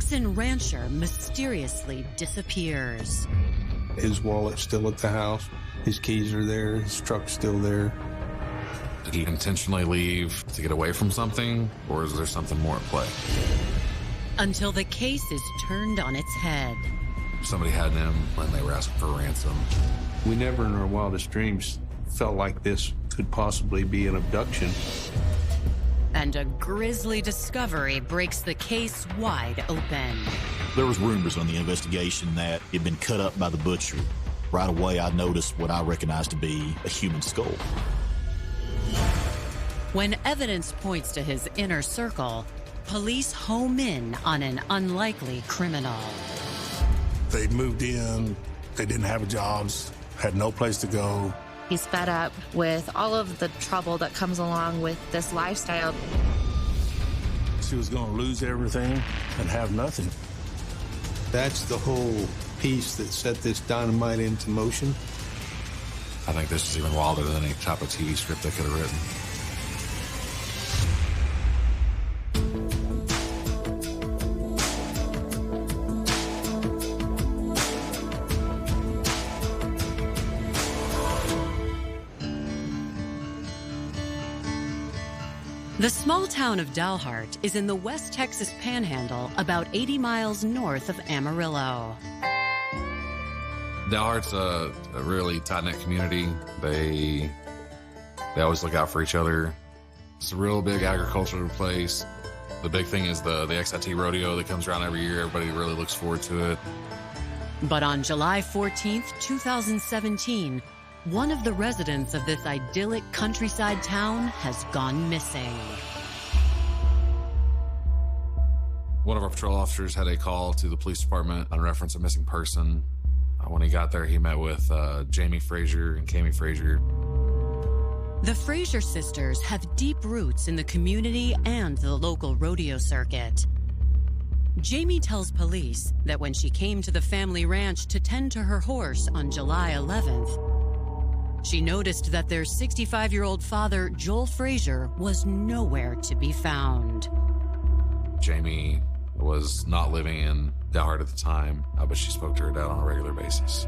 hickson rancher mysteriously disappears. His wallet's still at the house. His keys are there. His truck's still there. Did he intentionally leave to get away from something, or is there something more at play? Until the case is turned on its head. Somebody had him when they were asking for ransom. We never in our wildest dreams felt like this could possibly be an abduction. And a grisly discovery breaks the case wide open. There was rumors on the investigation that he'd been cut up by the butcher. Right away, I noticed what I recognized to be a human skull. When evidence points to his inner circle, police home in on an unlikely criminal. They moved in, they didn't have jobs, had no place to go. He's fed up with all of the trouble that comes along with this lifestyle. She was going to lose everything and have nothing. That's the whole piece that set this dynamite into motion. I think this is even wilder than any type of TV script they could have written. The small town of Dalhart is in the West Texas Panhandle, about 80 miles north of Amarillo. Dalhart's a really tight-knit community. They always look out for each other. It's a real big agricultural place. The big thing is the XIT rodeo that comes around every year. Everybody really looks forward to it. But on July 14th, 2017, one of the residents of this idyllic countryside town has gone missing. One of our patrol officers had a call to the police department on reference a missing person. When he got there, he met with jhene Frazier and Camilla Frazier. The Frazier sisters have deep roots in the community and the local rodeo circuit. Jhene tells police that when she came to the family ranch to tend to her horse on July 11th, she noticed that their 65-year-old father, Joel Frazier, was nowhere to be found. Jhene was not living in Dalhart at the time, but she spoke to her dad on a regular basis.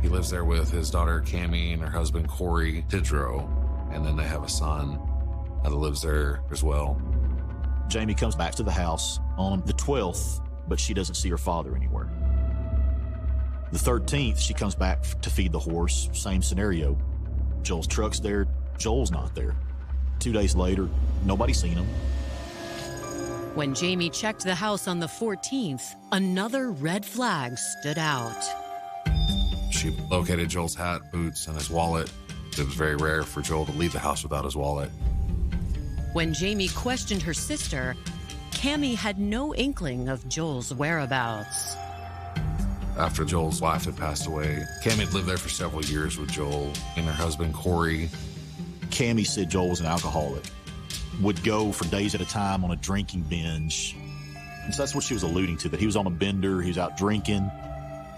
He lives there with his daughter, Cammy, and her husband, Corey Tidrow, and then they have a son that lives there as well. Jhene comes back to the house on the 12th, but she doesn't see her father anywhere. The 13th, she comes back to feed the horse. Same scenario. Joel's truck's there. Joel's not there. 2 days later, nobody's seen him. When Jhene checked the house on the 14th, another red flag stood out. She located Joel's hat, boots, and his wallet. It was very rare for Joel to leave the house without his wallet. When Jhene questioned her sister, Cammy had no inkling of Joel's whereabouts. After Joel's wife had passed away, Cammy had lived there for several years with Joel and her husband, Corey. Cammy said Joel was an alcoholic, would go for days at a time on a drinking binge. And so that's what she was alluding to, that he was on a bender, he was out drinking.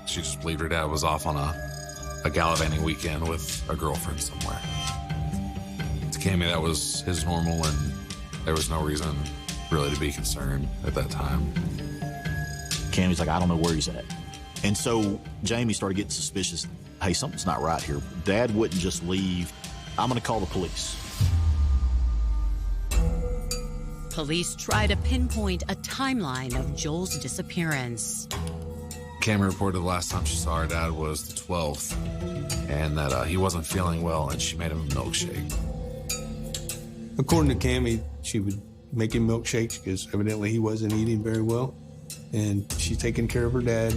She just believed her dad was off on a gallivanting weekend with a girlfriend somewhere. To Cammy, that was his normal, and there was no reason really to be concerned at that time. Cammy's like, I don't know where he's at. And so Jhene started getting suspicious. Hey, something's not right here. Dad wouldn't just leave. I'm going to call the police. Police try to pinpoint a timeline of Joel's disappearance. Cammy reported the last time she saw her dad was the 12th, and that he wasn't feeling well, and she made him a milkshake. According to Cammy, she would make him milkshakes because evidently he wasn't eating very well, and she's taking care of her dad.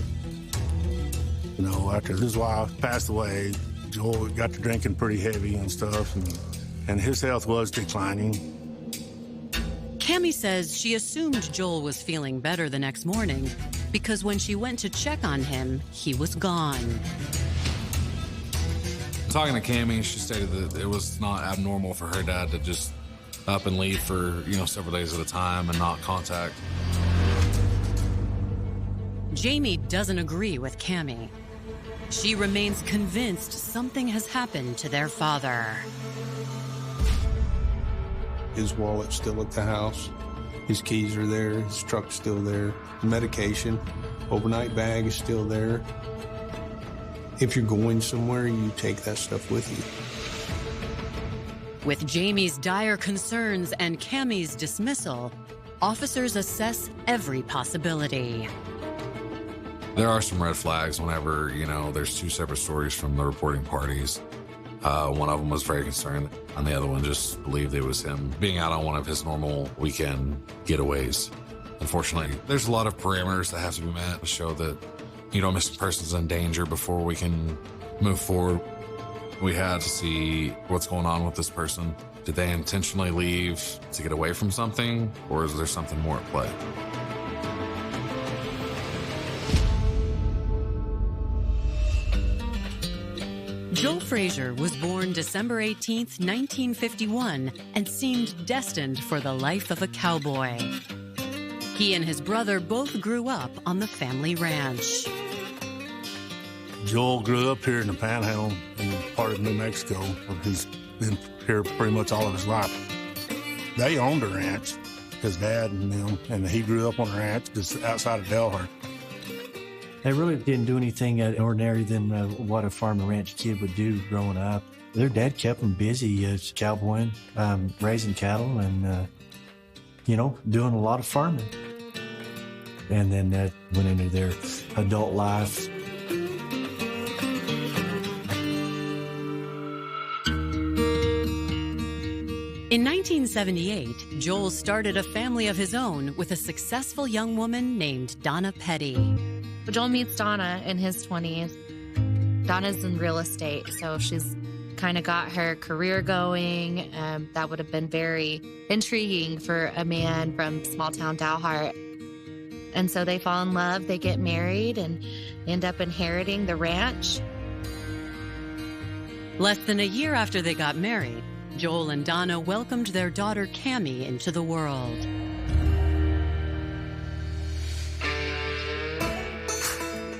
You know, after his wife passed away, Joel got to drinking pretty heavy and stuff, and his health was declining. Cammy says she assumed Joel was feeling better the next morning because when she went to check on him, he was gone. Talking to Cammy, she stated that it was not abnormal for her dad to just up and leave for, several days at a time and not contact. Jhene doesn't agree with Cammy. She remains convinced something has happened to their father. His wallet's still at the house. His keys are there, his truck's still there, medication, overnight bag is still there. If you're going somewhere, you take that stuff with you. With Jamie's dire concerns and Cammie's dismissal, officers assess every possibility. There are some red flags whenever, there's two separate stories from the reporting parties. One of them was very concerned, and the other one just believed it was him being out on one of his normal weekend getaways. Unfortunately, there's a lot of parameters that have to be met to show that, missing person's in danger before we can move forward. We had to see what's going on with this person. Did they intentionally leave to get away from something, or is there something more at play? Joel Frazier was born December 18th, 1951, and seemed destined for the life of a cowboy. He and his brother both grew up on the family ranch. Joel grew up here in the Panhandle in part of New Mexico. He's been here pretty much all of his life. They owned a ranch, his dad and them, and he grew up on a ranch just outside of Delhart. They really didn't do anything ordinary than what a farm and ranch kid would do growing up. Their dad kept them busy as cowboying, raising cattle, and, doing a lot of farming. And then that went into their adult life. In 1978, Joel started a family of his own with a successful young woman named Donna Petty. Joel meets Donna in his 20s. Donna's in real estate, so she's kind of got her career going. That would have been very intriguing for a man from small town Dalhart. And so they fall in love, they get married, and end up inheriting the ranch. Less than a year after they got married, Joel and Donna welcomed their daughter Cammie into the world.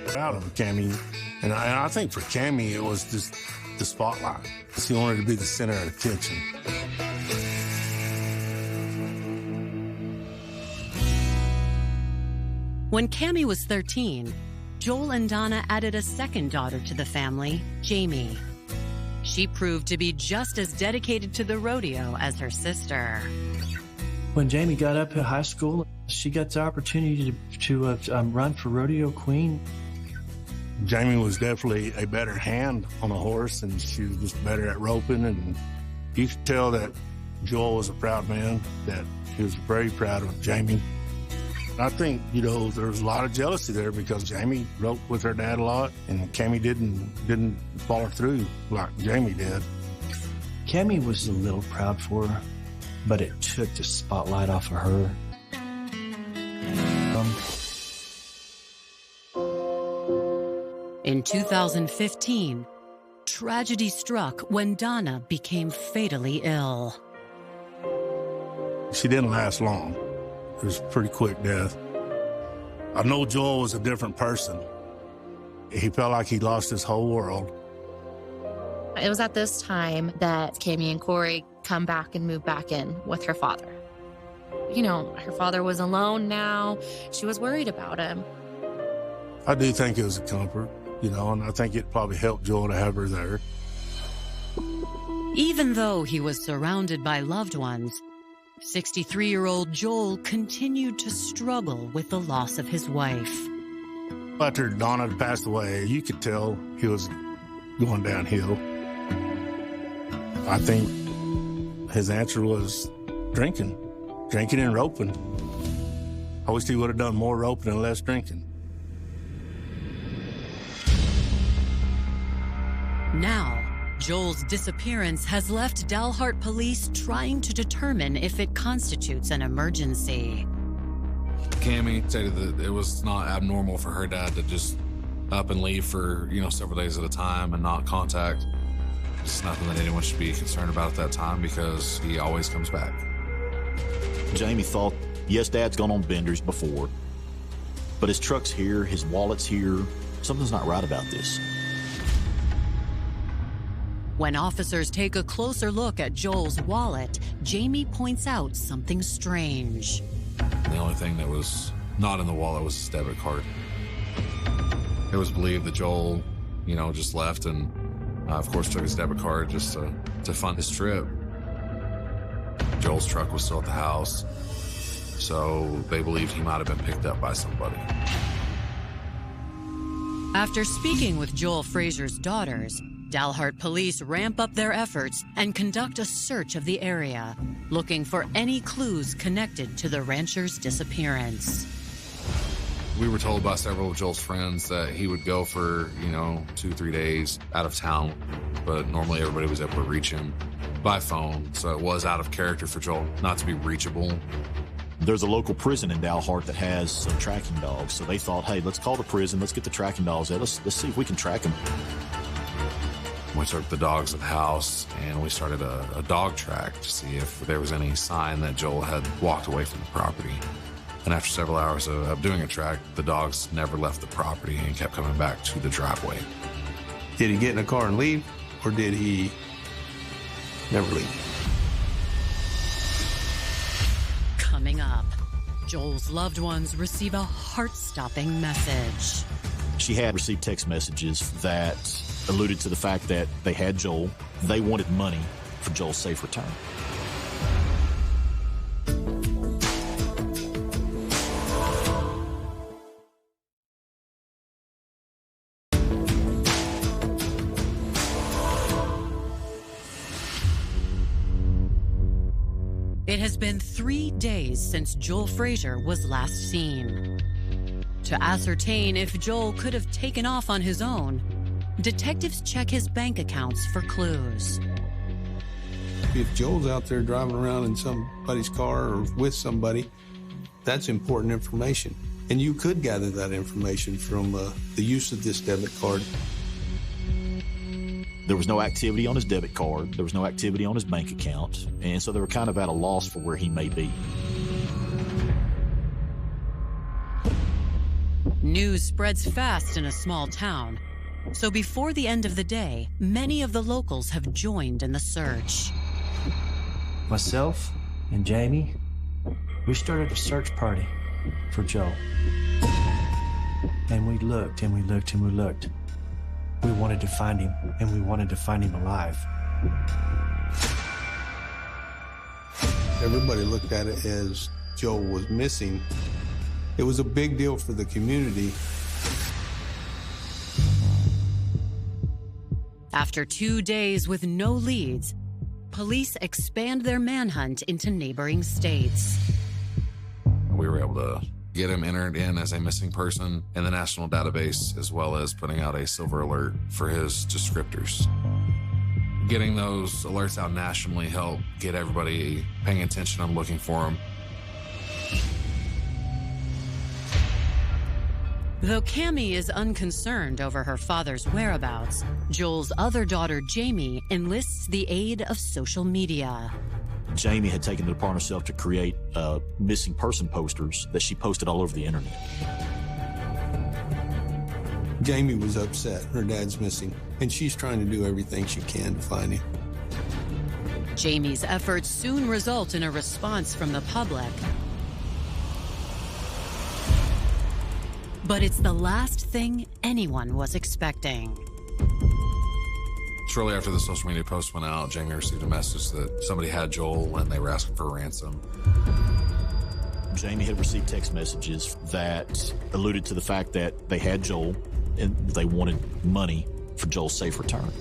Proud of Cammie, and I think for Cammie it was just the spotlight. She wanted to be the center of attention. When Cammie was 13, Joel and Donna added a second daughter to the family, Jamie. She proved to be just as dedicated to the rodeo as her sister. When Jamie got up at high school, she got the opportunity to run for rodeo queen. Jamie was definitely a better hand on a horse, and she was just better at roping. And you could tell that Joel was a proud man, that he was very proud of Jamie. I think, there was a lot of jealousy there because Jamie roped with her dad a lot, and Cammie didn't follow through like Jamie did. Cammie was a little proud for her, but it took the spotlight off of her. In 2015, tragedy struck when Donna became fatally ill. She didn't last long. It was a pretty quick death. I know Joel was a different person. He felt like he lost his whole world. It was at this time that Cammie and Corey come back and move back in with her father. Her father was alone now. She was worried about him. I do think it was a comfort, and I think it probably helped Joel to have her there. Even though he was surrounded by loved ones, 63-year-old Joel continued to struggle with the loss of his wife. After Donna had passed away, you could tell he was going downhill. I think his answer was drinking and roping. I wish he would have done more roping and less drinking. Now, Joel's disappearance has left Dalhart police trying to determine if it constitutes an emergency. Cammie stated that it was not abnormal for her dad to just up and leave for, several days at a time and not contact. It's nothing that anyone should be concerned about at that time because he always comes back. Jamie thought, yes, Dad's gone on benders before, but his truck's here, his wallet's here. Something's not right about this. When officers take a closer look at Joel's wallet, Jamie points out something strange. The only thing that was not in the wallet was his debit card. It was believed that Joel, just left and, of course, took his debit card just to fund his trip. Joel's truck was still at the house, so they believed he might have been picked up by somebody. After speaking with Joel Frazier's daughters, Dalhart police ramp up their efforts and conduct a search of the area, looking for any clues connected to the rancher's disappearance. We were told by several of Joel's friends that he would go for, 2-3 days out of town, but normally everybody was able to reach him by phone, so it was out of character for Joel not to be reachable. There's a local prison in Dalhart that has some tracking dogs, so they thought, hey, let's call the prison, let's get the tracking dogs there, let's see if we can track him. We took the dogs at the house and we started a dog track to see if there was any sign that Joel had walked away from the property. And after several hours of doing a track, the dogs never left the property and kept coming back to the driveway. Did he get in a car and leave, or did he never leave? Coming up, Joel's loved ones receive a heart-stopping message. She had received text messages that alluded to the fact that they had Joel. They wanted money for Joel's safe return. It has been 3 days since Joel Frazier was last seen. To ascertain if Joel could have taken off on his own, detectives check his bank accounts for clues. If Joel's out there driving around in somebody's car or with somebody, that's important information. And you could gather that information from the use of this debit card. There was no activity on his debit card. There was no activity on his bank account. And so they were kind of at a loss for where he may be. News spreads fast in a small town. So before the end of the day, many of the locals have joined in the search. Myself and Jamie, we started a search party for Joel. And we looked and we looked and we looked. We wanted to find him, and we wanted to find him alive. Everybody looked at it as Joel was missing. It was a big deal for the community. After 2 days with no leads, police expand their manhunt into neighboring states. We were able to get him entered in as a missing person in the national database, as well as putting out a silver alert for his descriptors. Getting those alerts out nationally helped get everybody paying attention and looking for him. Though Cammy is unconcerned over her father's whereabouts, Joel's other daughter, Jamie, enlists the aid of social media. Jamie had taken it upon herself to create missing person posters that she posted all over the internet. Jamie was upset. Her dad's missing, and she's trying to do everything she can to find him. Jamie's efforts soon result in a response from the public. But it's the last thing anyone was expecting. Shortly after the social media post went out, Jamie received a message that somebody had Joel and they were asking for a ransom. Jamie had received text messages that alluded to the fact that they had Joel and they wanted money for Joel's safe return.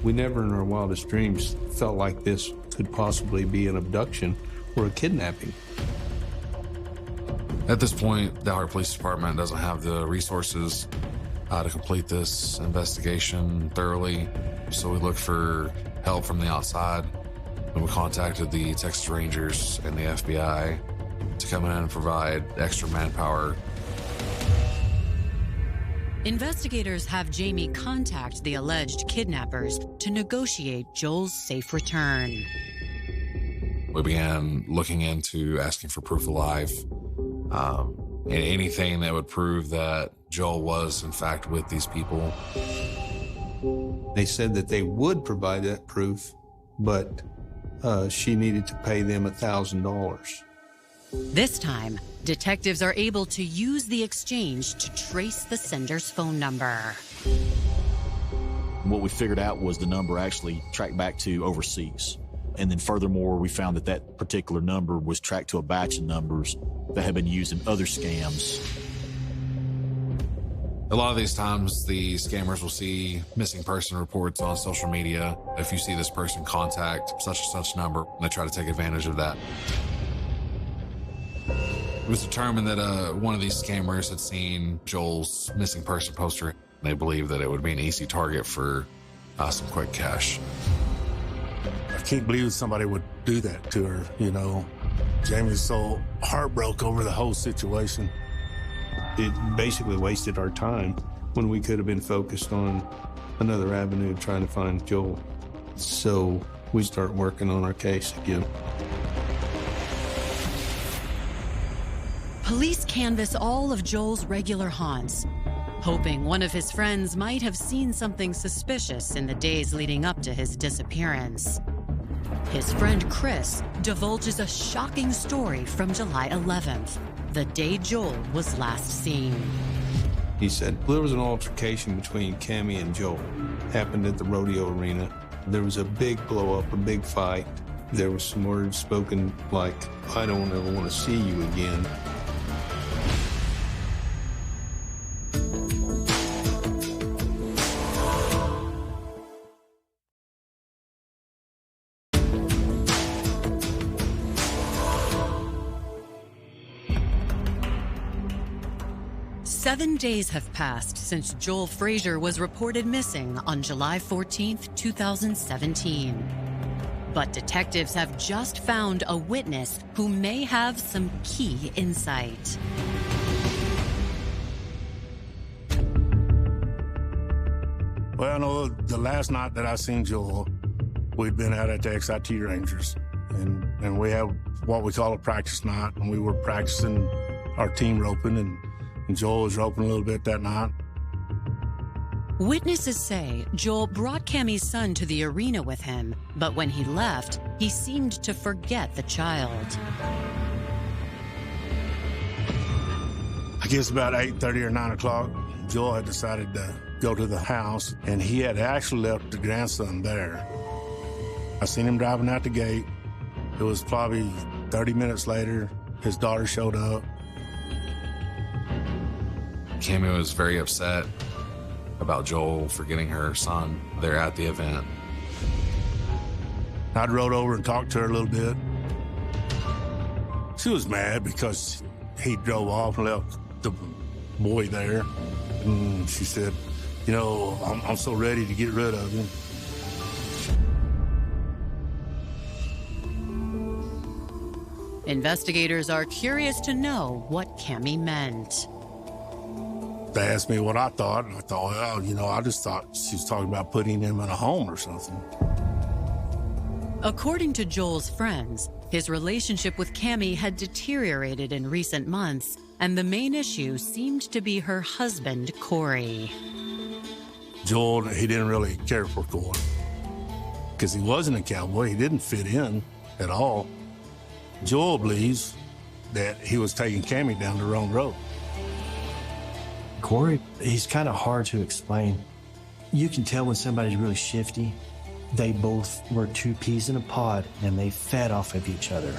We never in our wildest dreams felt like this could possibly be an abduction or a kidnapping. At this point, the Dalhart Police Department doesn't have the resources to complete this investigation thoroughly, so we looked for help from the outside, and we contacted the Texas Rangers and the FBI to come in and provide extra manpower. Investigators have Jamie contact the alleged kidnappers to negotiate Joel's safe return. We began looking into asking for proof of life, anything that would prove that Joel was in fact with these people. They said that they would provide that proof, but she needed to pay them $1,000. This time, detectives are able to use the exchange to trace the sender's phone number. What we figured out was the number actually tracked back to overseas. And then furthermore, we found that that particular number was tracked to a batch of numbers that had been used in other scams. A lot of these times, the scammers will see missing person reports on social media. If you see this person, contact such and such number, and they try to take advantage of that. It was determined that one of these scammers had seen Joel's missing person poster. They believed that it would be an easy target for some quick cash. I can't believe somebody would do that to her, you know. Jamie's so heartbroken over the whole situation. It basically wasted our time when we could have been focused on another avenue trying to find Joel. So we start working on our case again. Police canvass all of Joel's regular haunts, hoping one of his friends might have seen something suspicious in the days leading up to his disappearance. His friend Chris divulges a shocking story from July 11th, the day Joel was last seen. He said there was an altercation between Cammy and Joel. Happened at the rodeo arena. There was a big blow up, a big fight. There was some words spoken like, "I don't ever want to see you again." Seven days have passed since Joel Frazier was reported missing on July 14th, 2017. But detectives have just found a witness who may have some key insight. Well, I know the last night that I seen Joel, we'd been out at the XIT Rangers, and we have what we call a practice night, and we were practicing our team roping, and Joel was roping a little bit that night. Witnesses say Joel brought Cammy's son to the arena with him, but when he left, he seemed to forget the child. I guess about 8:30 or 9 o'clock, Joel had decided to go to the house, and he had actually left the grandson there. I seen him driving out the gate. It was probably 30 minutes later, his daughter showed up. Cammy was very upset about Joel forgetting her son there at the event. I'd rode over and talked to her a little bit. She was mad because he drove off and left the boy there. And she said, you know, I'm so ready to get rid of him. Investigators are curious to know what Cammy meant. They asked me what I thought, and I thought, well, you know, I just thought she was talking about putting him in a home or something. According to Joel's friends, his relationship with Cammy had deteriorated in recent months, and the main issue seemed to be her husband, Corey. Joel, he didn't really care for Corey because he wasn't a cowboy. He didn't fit in at all. Joel believes that he was taking Cammy down the wrong road. Corey, he's kind of hard to explain. You can tell when somebody's really shifty. They both were two peas in a pod, and they fed off of each other.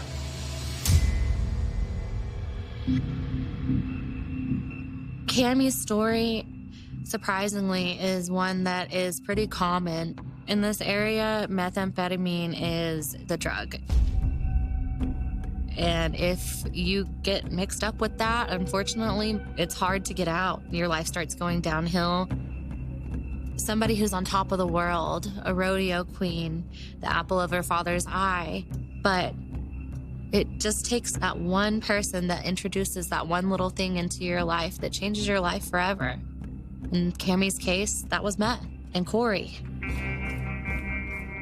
Cammy's story, surprisingly, is one that is pretty common. In this area, methamphetamine is the drug. And if you get mixed up with that, unfortunately, it's hard to get out. Your life starts going downhill. Somebody who's on top of the world, a rodeo queen, the apple of her father's eye. But it just takes that one person that introduces that one little thing into your life that changes your life forever. In Cammy's case, that was meth and Corey.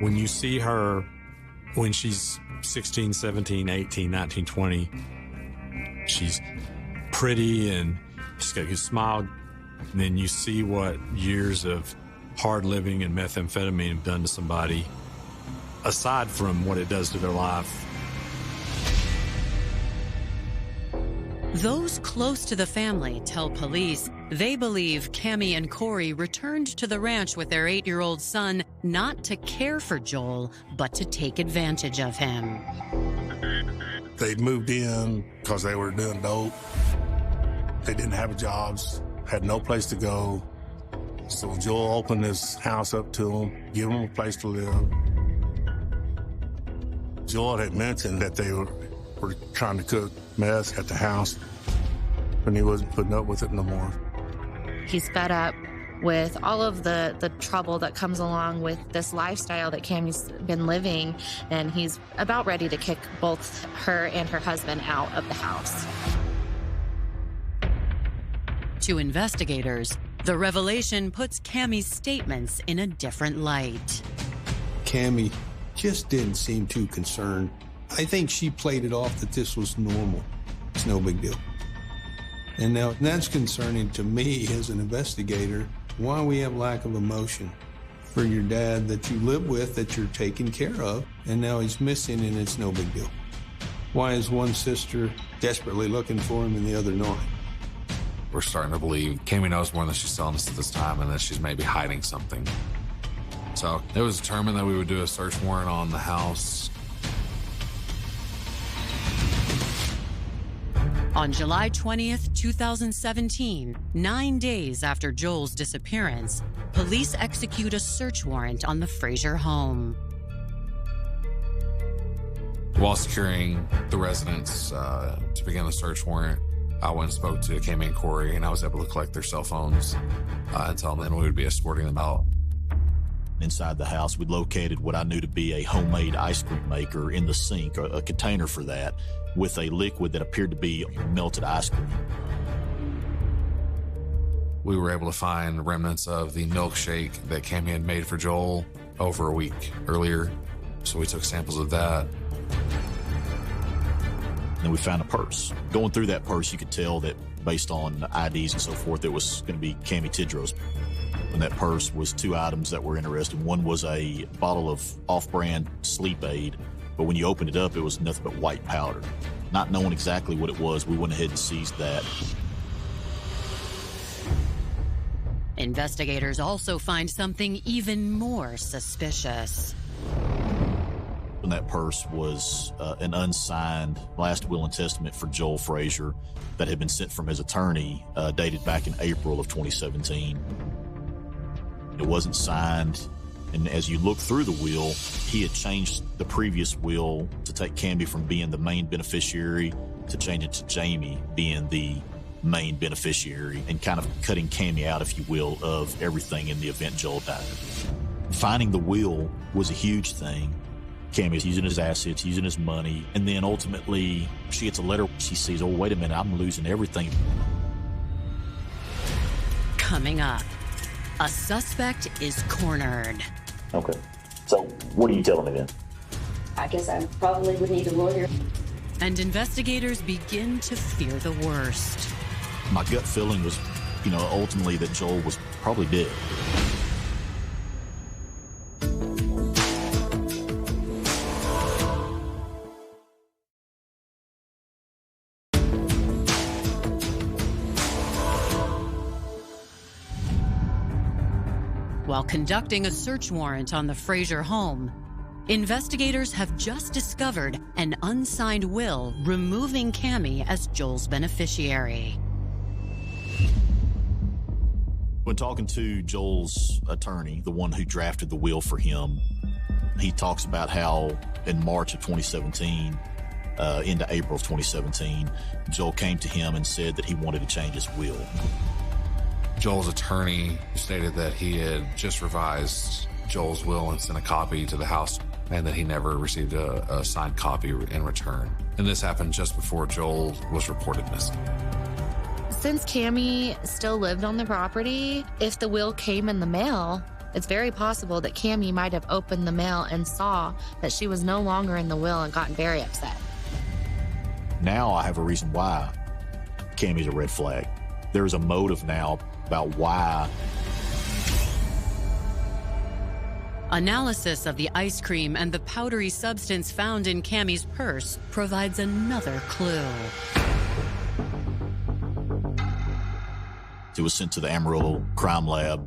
When you see her when she's 16, 17, 18, 19, 20, she's pretty and she's got a good smile. And then you see what years of hard living and methamphetamine have done to somebody, aside from what it does to their life. Those close to the family tell police they believe Cammy and Corey returned to the ranch with their 8-year-old son not to care for Joel, but to take advantage of him. They moved in because they were doing dope. They didn't have jobs, had no place to go. So Joel opened his house up to them, give them a place to live. Joel had mentioned that they were trying to cook meth at the house, and he wasn't putting up with it no more. He's fed up with all of the trouble that comes along with this lifestyle that Cammy's been living, and he's about ready to kick both her and her husband out of the house. To investigators, the revelation puts Cammy's statements in a different light. Cammy just didn't seem too concerned. I think she played it off that this was normal. It's no big deal. And now that's concerning to me as an investigator, why we have lack of emotion for your dad that you live with, that you're taking care of, and now he's missing and it's no big deal. Why is one sister desperately looking for him and the other not? We're starting to believe Cammy knows more than she's telling us at this time and that she's maybe hiding something. So it was determined that we would do a search warrant on the house. On July 20th, 2017, 9 days after Joel's disappearance, police execute a search warrant on the Frazier home. While securing the residence to begin the search warrant, I went and spoke to Cammy and Corey, and I was able to collect their cell phones and tell them we would be escorting them out. Inside the house, we located what I knew to be a homemade ice cream maker in the sink, a container for that, with a liquid that appeared to be melted ice cream. We were able to find remnants of the milkshake that Cammy had made for Joel over a week earlier, so we took samples of that. Then we found a purse. Going through that purse, you could tell that based on IDs and so forth, it was going to be Cammy Tidrow's. In that purse was 2 items that were interesting. One was a bottle of off-brand sleep aid, but when you opened it up, it was nothing but white powder. Not knowing exactly what it was, we went ahead and seized that. Investigators also find something even more suspicious. In that purse was an unsigned last will and testament for Joel Frazier that had been sent from his attorney, dated back in April of 2017. It wasn't signed, and as you look through the will, he had changed the previous will to take Cammy from being the main beneficiary to change it to Jamie being the main beneficiary, and kind of cutting Cammy out, if you will, of everything in the event Joel died. Finding the will was a huge thing. Cammy's using his assets, using his money, and then ultimately she gets a letter. She sees, oh, wait a minute, I'm losing everything. Coming up, a suspect is cornered. Okay. So what are you telling me then? I guess I probably would need a lawyer. And investigators begin to fear the worst. My gut feeling was, ultimately that Joel was probably dead. While conducting a search warrant on the Frazier home, investigators have just discovered an unsigned will removing Cammy as Joel's beneficiary. When talking to Joel's attorney, the one who drafted the will for him, he talks about how in March of 2017, into April of 2017, Joel came to him and said that he wanted to change his will. Joel's attorney stated that he had just revised Joel's will and sent a copy to the house, and that he never received a signed copy in return. And this happened just before Joel was reported missing. Since Cammy still lived on the property, if the will came in the mail, it's very possible that Cammy might have opened the mail and saw that she was no longer in the will and gotten very upset. Now I have a reason why Cammy's a red flag. There's a motive now about why. Analysis of the ice cream and the powdery substance found in Cammy's purse provides another clue. It was sent to the Amarillo Crime Lab.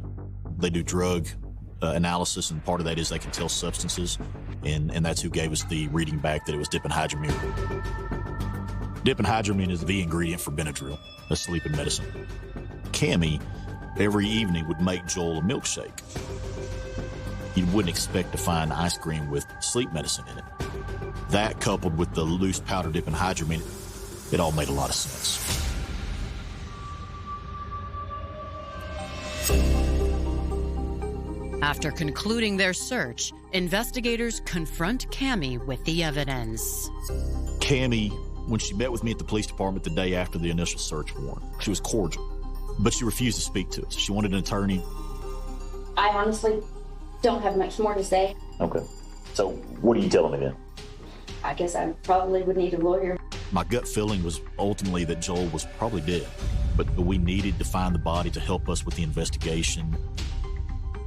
They do drug analysis, and part of that is they can tell substances, and that's who gave us the reading back that it was diphenhydramine. Diphenhydramine is the ingredient for Benadryl, a sleeping medicine. Cammy, every evening, would make Joel a milkshake. You wouldn't expect to find ice cream with sleep medicine in it. That, coupled with the loose powder diphenhydramine, it all made a lot of sense. After concluding their search, investigators confront Cammy with the evidence. Cammy, when she met with me at the police department the day after the initial search warrant, she was cordial, but she refused to speak to us. She wanted an attorney. I honestly don't have much more to say. Okay. So what are you telling me then? I guess I probably would need a lawyer. My gut feeling was ultimately that Joel was probably dead, but we needed to find the body to help us with the investigation.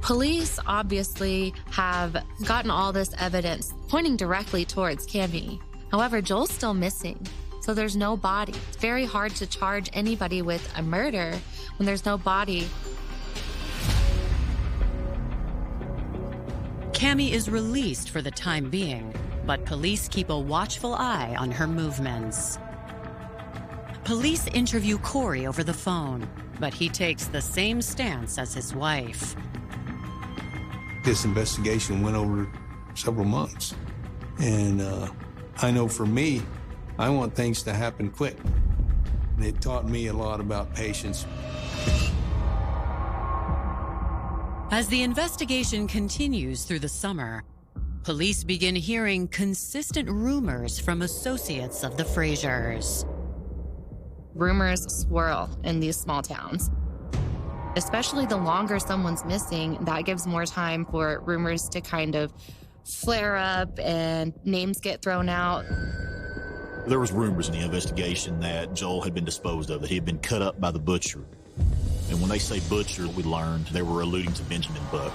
Police obviously have gotten all this evidence pointing directly towards Cammy. However, Joel's still missing, so there's no body. It's very hard to charge anybody with a murder when there's no body. Cammy is released for the time being, but police keep a watchful eye on her movements. Police interview Corey over the phone, but he takes the same stance as his wife. This investigation went over several months. And I know for me, I want things to happen quick. It taught me a lot about patience. As the investigation continues through the summer, police begin hearing consistent rumors from associates of the Fraziers. Rumors swirl in these small towns. Especially the longer someone's missing, that gives more time for rumors to kind of flare up and names get thrown out. There was rumors in the investigation that Joel had been disposed of, that he had been cut up by the butcher. And when they say butcher, we learned they were alluding to Benjamin Buck.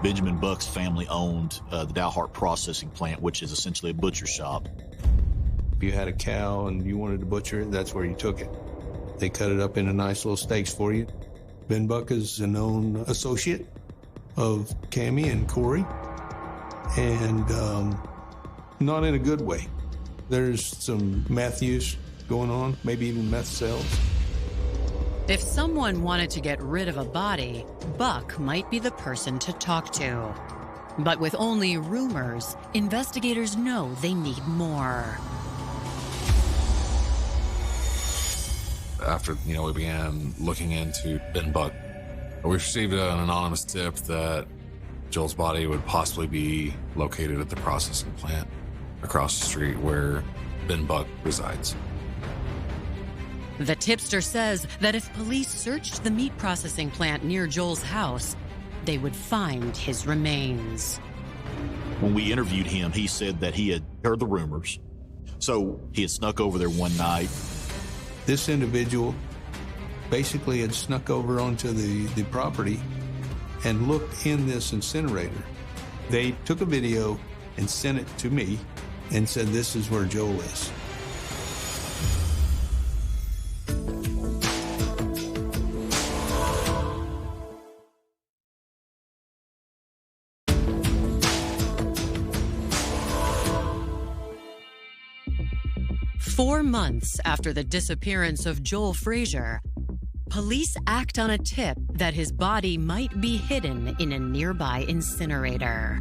Benjamin Buck's family owned the Dalhart processing plant, which is essentially a butcher shop. If you had a cow and you wanted to butcher it, that's where you took it. They cut it up into nice little steaks for you. Ben Buck is a known associate of Cammy and Corey, and not in a good way. There's some meth use going on, maybe even meth sales. If someone wanted to get rid of a body, Buck might be the person to talk to. But with only rumors, investigators know they need more. After, we began looking into Ben Buck, we received an anonymous tip that Joel's body would possibly be located at the processing plant across the street where Ben Buck resides. The tipster says that if police searched the meat processing plant near Joel's house, they would find his remains. When we interviewed him, he said that he had heard the rumors, so he had snuck over there one night. This individual basically had snuck over onto the property and looked in this incinerator. They took a video and sent it to me and said, this is where Joel is. Four months after the disappearance of Joel Frazier, police act on a tip that his body might be hidden in a nearby incinerator.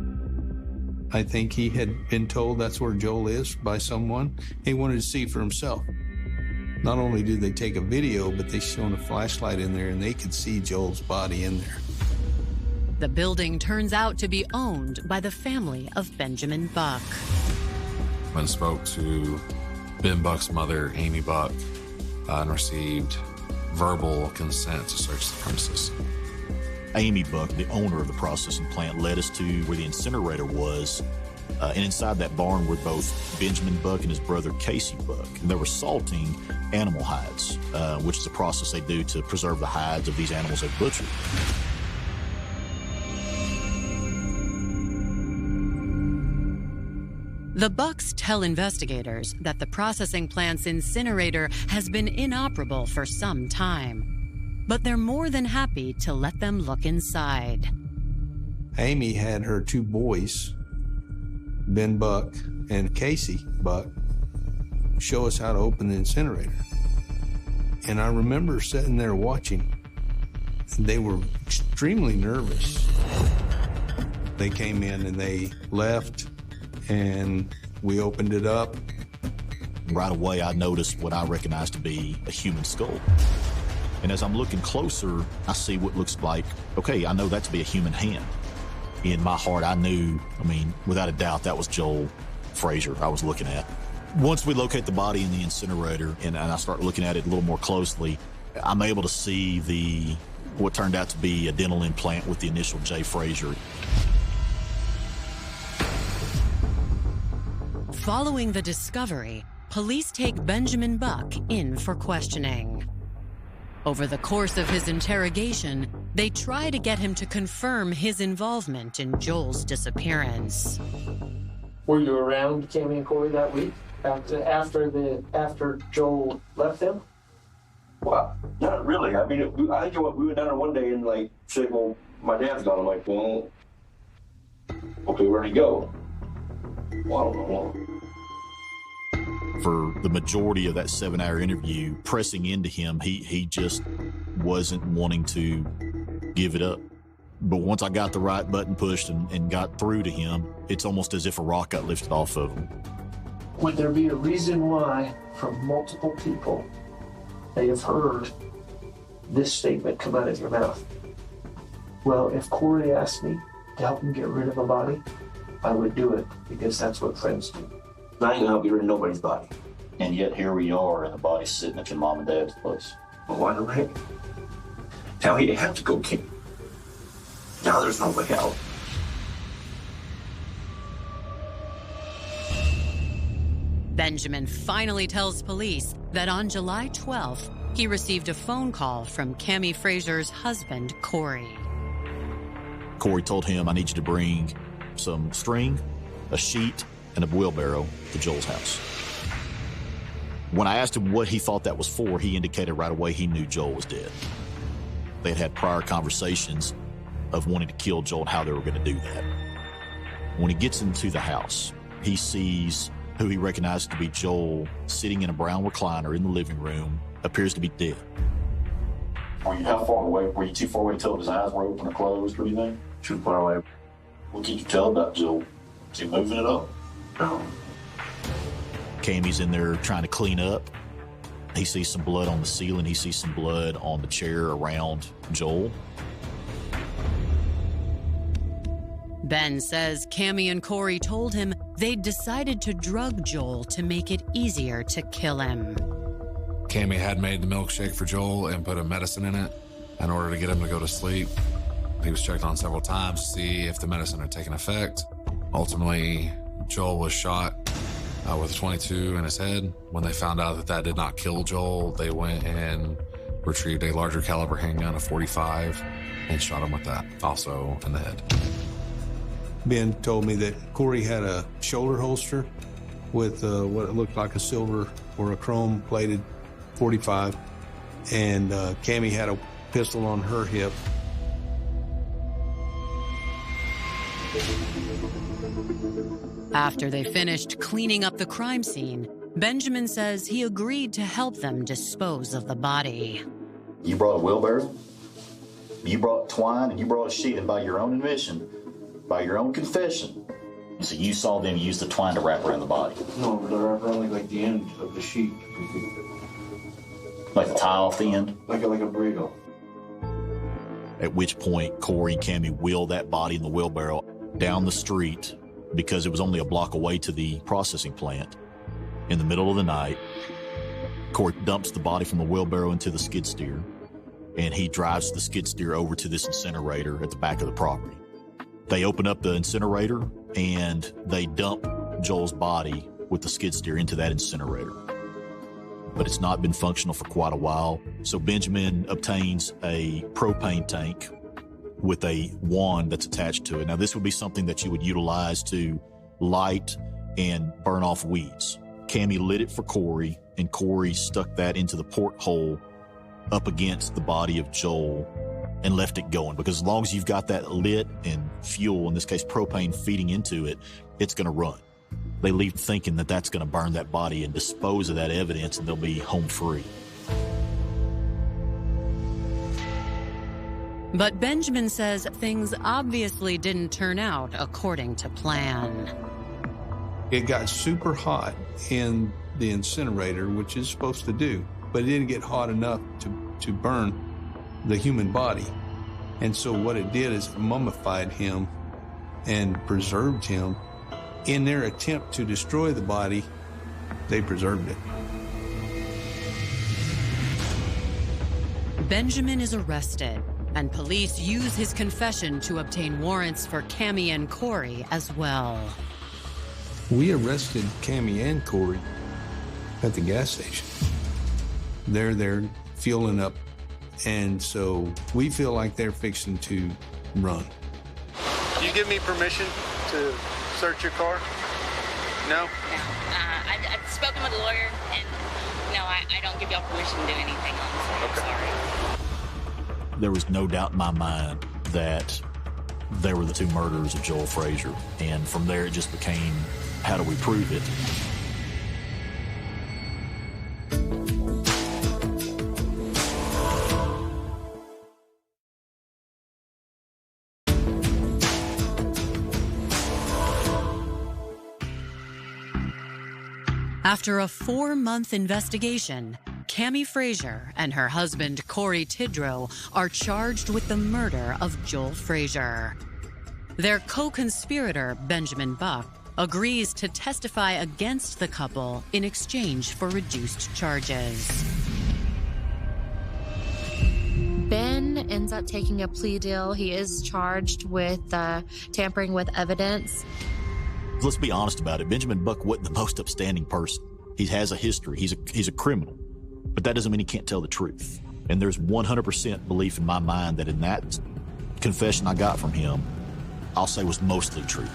I think he had been told that's where Joel is by someone. He wanted to see for himself. Not only did they take a video, but they shone a flashlight in there and they could see Joel's body in there. The building turns out to be owned by the family of Benjamin Buck. When spoke to Ben Buck's mother, Amy Buck, and received verbal consent to search the premises. Amy Buck, the owner of the processing plant, led us to where the incinerator was, and inside that barn were both Benjamin Buck and his brother Casey Buck. And they were salting animal hides, which is a process they do to preserve the hides of these animals they butchered. The Bucks tell investigators that the processing plant's incinerator has been inoperable for some time. but they're more than happy to let them look inside. Amy had her two boys, Ben Buck and Casey Buck, show us how to open the incinerator. And I remember sitting there watching, and they were extremely nervous. They came in and they left, and we opened it up. Right away, I noticed what I recognized to be a human skull. And as I'm looking closer, I see what looks like, okay, I know that to be a human hand. In my heart, I knew, without a doubt, that was Joel Frazier I was looking at. Once we locate the body in the incinerator and I start looking at it a little more closely, I'm able to see what turned out to be a dental implant with the initial J. Frazier. Following the discovery, police take Benjamin Buck in for questioning. Over the course of his interrogation, they try to get him to confirm his involvement in Joel's disappearance. Were you around Cammy and Corey that week after Joel left them? Well, not really. I think we went down there one day and said, well, my dad's gone. I'm like, well, okay, where'd he go? Well, I don't know. For the majority of that 7-hour interview, pressing into him, he just wasn't wanting to give it up. But once I got the right button pushed and got through to him, it's almost as if a rock got lifted off of him. Would there be a reason why, from multiple people, they have heard this statement come out of your mouth? Well, if Corey asked me to help him get rid of a body, I would do it, because that's what friends do. I ain't gonna help get rid of nobody's body. And yet here we are, and the body's sitting at your mom and dad's place. Well, why the heck? Now he'd have to go kick. Now there's no way out. Benjamin finally tells police that on July 12th, he received a phone call from Cammy Frazier's husband, Corey. Corey told him, I need you to bring some string, a sheet, and a wheelbarrow to Joel's house. When I asked him what he thought that was for, he indicated right away he knew Joel was dead. They had had prior conversations of wanting to kill Joel and how they were going to do that. When he gets into the house, he sees who he recognizes to be Joel sitting in a brown recliner in the living room, appears to be dead. How far away? Were you too far away to tell if his eyes were open or closed or anything? Too far away. What could you tell about Joel? Is he moving it up? No. Cammy's in there trying to clean up. He sees some blood on the ceiling. He sees some blood on the chair around Joel. Ben says Cammy and Corey told him they'd decided to drug Joel to make it easier to kill him. Cammy had made the milkshake for Joel and put a medicine in it in order to get him to go to sleep. He was checked on several times to see if the medicine had taken effect. Ultimately, Joel was shot with a .22 in his head. When they found out that that did not kill Joel, they went and retrieved a larger caliber handgun, a .45, and shot him with that, also in the head. Ben told me that Corey had a shoulder holster with what looked like a silver or a chrome-plated .45, and Cammy had a pistol on her hip. After they finished cleaning up the crime scene, Benjamin says he agreed to help them dispose of the body. You brought a wheelbarrow, you brought twine, and you brought a sheet, and by your own admission, by your own confession, so you saw them use the twine to wrap around the body. No, but they're only like the end of the sheet. Like the tie off the end? Like a burrito. At which point, Corey and Cammy wheeled that body in the wheelbarrow down the street because it was only a block away to the processing plant. In the middle of the night, Corey dumps the body from the wheelbarrow into the skid steer, and he drives the skid steer over to this incinerator at the back of the property. They open up the incinerator, and they dump Joel's body with the skid steer into that incinerator. But it's not been functional for quite a while, so Benjamin obtains a propane tank with a wand that's attached to it. Now, this would be something that you would utilize to light and burn off weeds. Cammy lit it for Corey, and Corey stuck that into the porthole up against the body of Joel and left it going, because as long as you've got that lit and fuel, in this case propane, feeding into it, it's going to run. They leave thinking that that's going to burn that body and dispose of that evidence, and they'll be home free. But Benjamin says things obviously didn't turn out according to plan. It got super hot in the incinerator, which is supposed to do, but it didn't get hot enough to burn the human body. And so what it did is mummified him and preserved him. In their attempt to destroy the body, they preserved it. Benjamin is arrested, and police use his confession to obtain warrants for Cammy and Corey as well. We arrested Cammy and Corey at the gas station. They're there fueling up, and so we feel like they're fixing to run. Do you give me permission to search your car? No? No. I've spoken with a lawyer, and no, I don't give y'all permission to do anything, honestly. Okay. I'm sorry. There was no doubt in my mind that they were the two murderers of Joel Frazier. And from there, it just became, how do we prove it? After a 4-month investigation, Cammy Frazier and her husband, Corey Tidrow, are charged with the murder of Joel Frazier. Their co-conspirator, Benjamin Buck, agrees to testify against the couple in exchange for reduced charges. Ben ends up taking a plea deal. He is charged with tampering with evidence. Let's be honest about it. Benjamin Buck wasn't the most upstanding person. He has a history. He's a criminal. But that doesn't mean he can't tell the truth. And there's 100% belief in my mind that in that confession I got from him, I'll say was mostly true.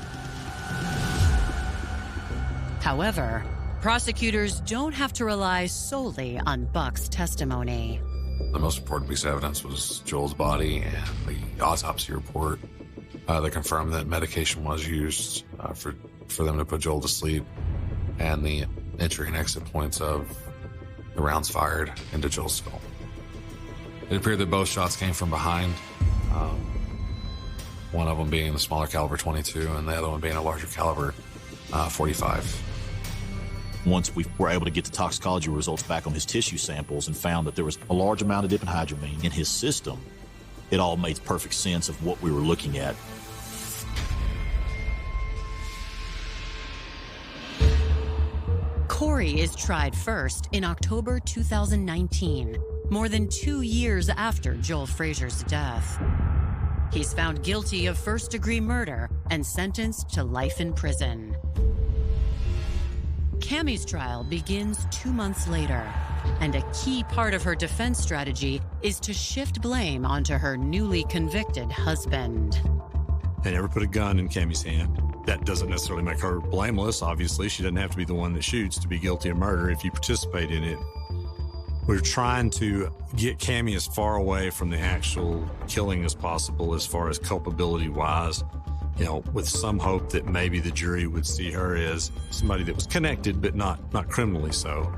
However, prosecutors don't have to rely solely on Buck's testimony. The most important piece of evidence was Joel's body and the autopsy report that confirmed that medication was used for them to put Joel to sleep, and the entry and exit points of the rounds fired into Joel's skull. It appeared that both shots came from behind, one of them being the smaller caliber 22 and the other one being a larger caliber 45. Once we were able to get the toxicology results back on his tissue samples and found that there was a large amount of diphenhydramine in his system, it all made perfect sense of what we were looking at. Corey is tried first in October 2019, more than 2 years after Joel Frazier's death. He's found guilty of first-degree murder and sentenced to life in prison. Cammy's trial begins 2 months later, and a key part of her defense strategy is to shift blame onto her newly convicted husband. They never put a gun in Cammy's hand. That doesn't necessarily make her blameless. Obviously, she doesn't have to be the one that shoots to be guilty of murder if you participate in it. We're trying to get Cammy as far away from the actual killing as possible as far as culpability-wise, with some hope that maybe the jury would see her as somebody that was connected, but not criminally so.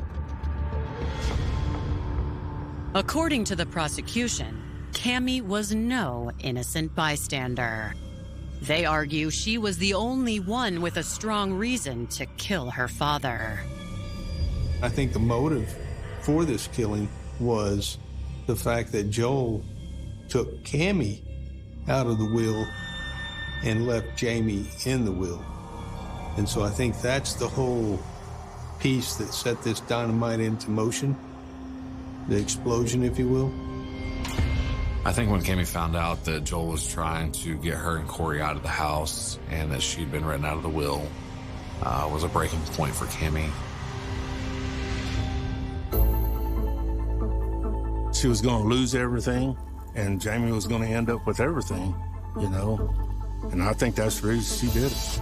According to the prosecution, Cammy was no innocent bystander. They argue she was the only one with a strong reason to kill her father. I think the motive for this killing was the fact that Joel took Cammy out of the will and left Jamie in the will. And so I think that's the whole piece that set this dynamite into motion, the explosion, if you will. I think when Cammy found out that Joel was trying to get her and Corey out of the house and that she'd been written out of the will, was a breaking point for Cammy. She was going to lose everything, and Jamie was going to end up with everything, And I think that's the reason she did it.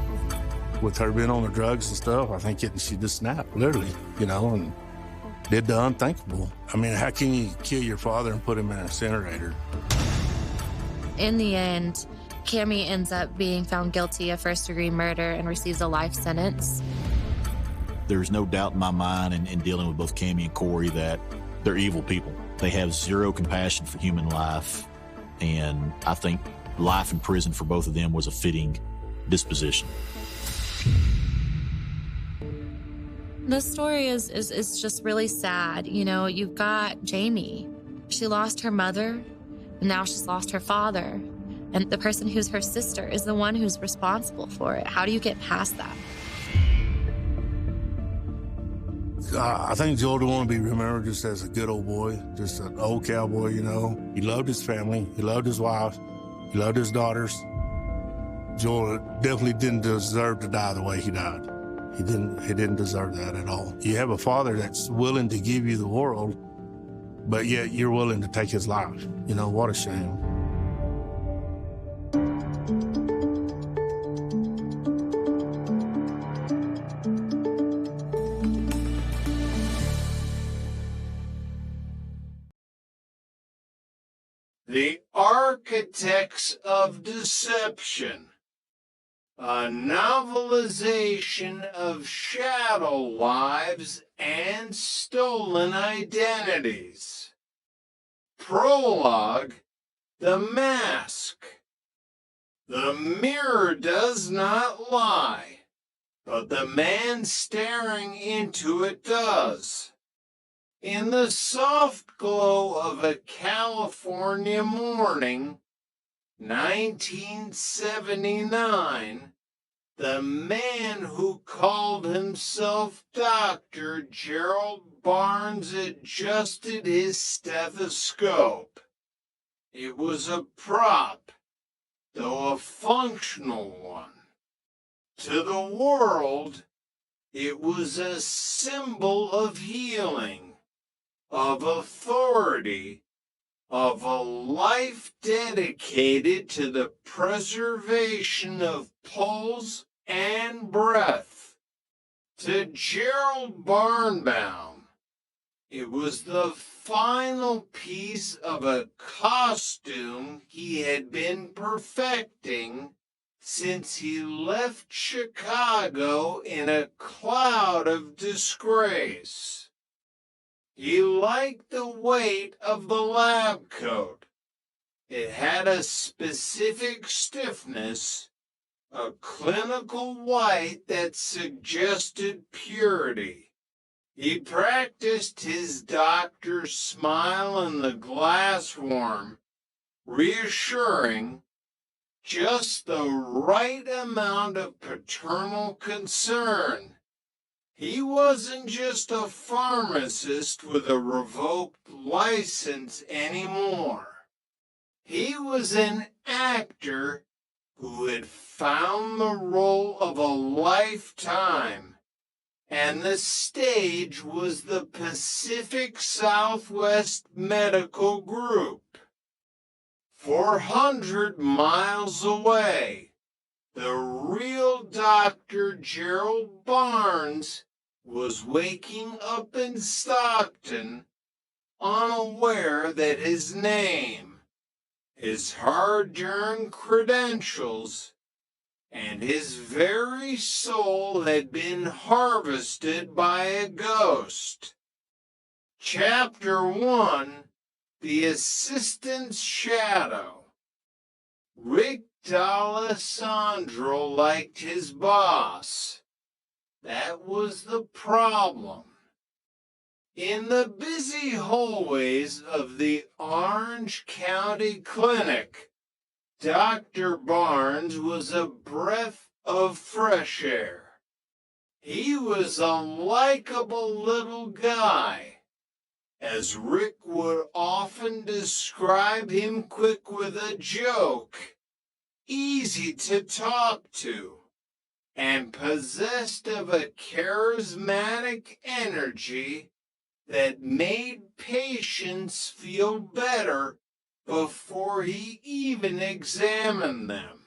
With her being on the drugs and stuff, I think she just snapped, literally, and did the unthinkable. I mean, how can you kill your father and put him in an incinerator? In the end, Cammy ends up being found guilty of first-degree murder and receives a life sentence. There's no doubt in my mind in dealing with both Cammy and Corey that they're evil people. They have zero compassion for human life, and I think life in prison for both of them was a fitting disposition. The story is just really sad. You know, you've got Jamie. She lost her mother, and now she's lost her father. And the person who's her sister is the one who's responsible for it. How do you get past that? I think Joel didn't want to be remembered just as a good old boy, just an old cowboy, you know. He loved his family. He loved his wife. He loved his daughters. Joel definitely didn't deserve to die the way he died. He didn't deserve that at all. You have a father that's willing to give you the world, but yet you're willing to take his life. You know, what a shame. The Architects of Deception, a novelization of shadow wives and stolen identities. Prologue, The Mask. The mirror does not lie, but the man staring into it does. In the soft glow of a California morning, 1979, the man who called himself Dr. Gerald Barnes adjusted his stethoscope. It was a prop, though a functional one. To the world, it was a symbol of healing, of authority, of a life dedicated to the preservation of pulse and breath. To Gerald Barnbaum, it was the final piece of a costume he had been perfecting since he left Chicago in a cloud of disgrace. He liked the weight of the lab coat. It had a specific stiffness, a clinical white that suggested purity. He practiced his doctor's smile in the glass worm, reassuring, just the right amount of paternal concern. He wasn't just a pharmacist with a revoked license anymore. He was an actor who had found the role of a lifetime, and the stage was the Pacific Southwest Medical Group. 400 miles away, the real Dr. Gerald Barnes was waking up in Stockton, unaware that his name, his hard-earned credentials, and his very soul had been harvested by a ghost. Chapter 1, The Assistant's Shadow. Rick D'Alessandro liked his boss. That was the problem. In the busy hallways of the Orange County Clinic, Dr. Barnes was a breath of fresh air. He was a likable little guy. As Rick would often describe him, quick with a joke, easy to talk to, and possessed of a charismatic energy that made patients feel better before he even examined them.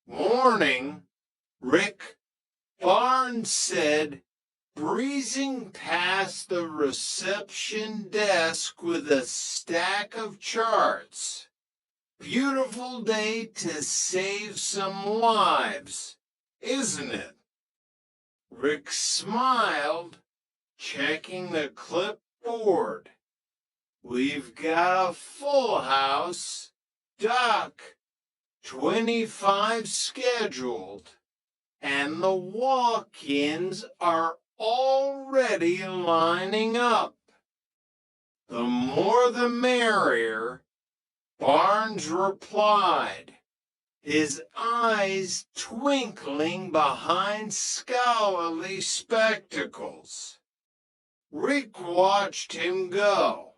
Morning, Rick, Barnes said, breezing past the reception desk with a stack of charts. Beautiful day to save some lives, isn't it? Rick smiled, checking the clipboard. We've got a full house. Doc, 25 scheduled, and the walk-ins are already lining up. The more the merrier, Barnes replied, his eyes twinkling behind scholarly spectacles. Rick watched him go,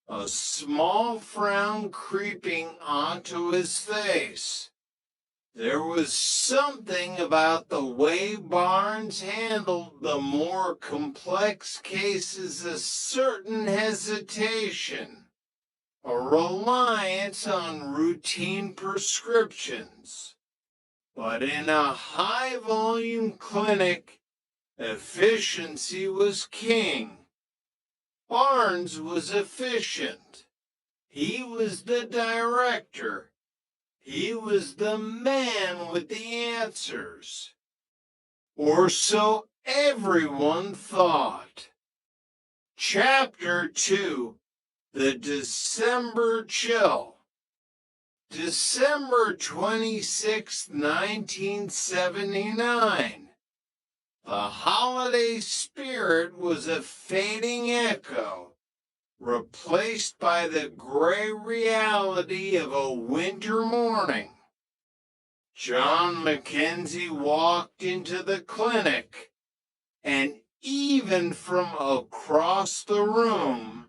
a small frown creeping onto his face. There was something about the way Barnes handled the more complex cases, a certain hesitation, a reliance on routine prescriptions. But in a high-volume clinic, efficiency was king. Barnes was efficient. He was the director. He was the man with the answers. Or so everyone thought. Chapter 2. The December Chill. December 26, 1979. The holiday spirit was a fading echo, replaced by the gray reality of a winter morning. John Mackenzie walked into the clinic, and even from across the room,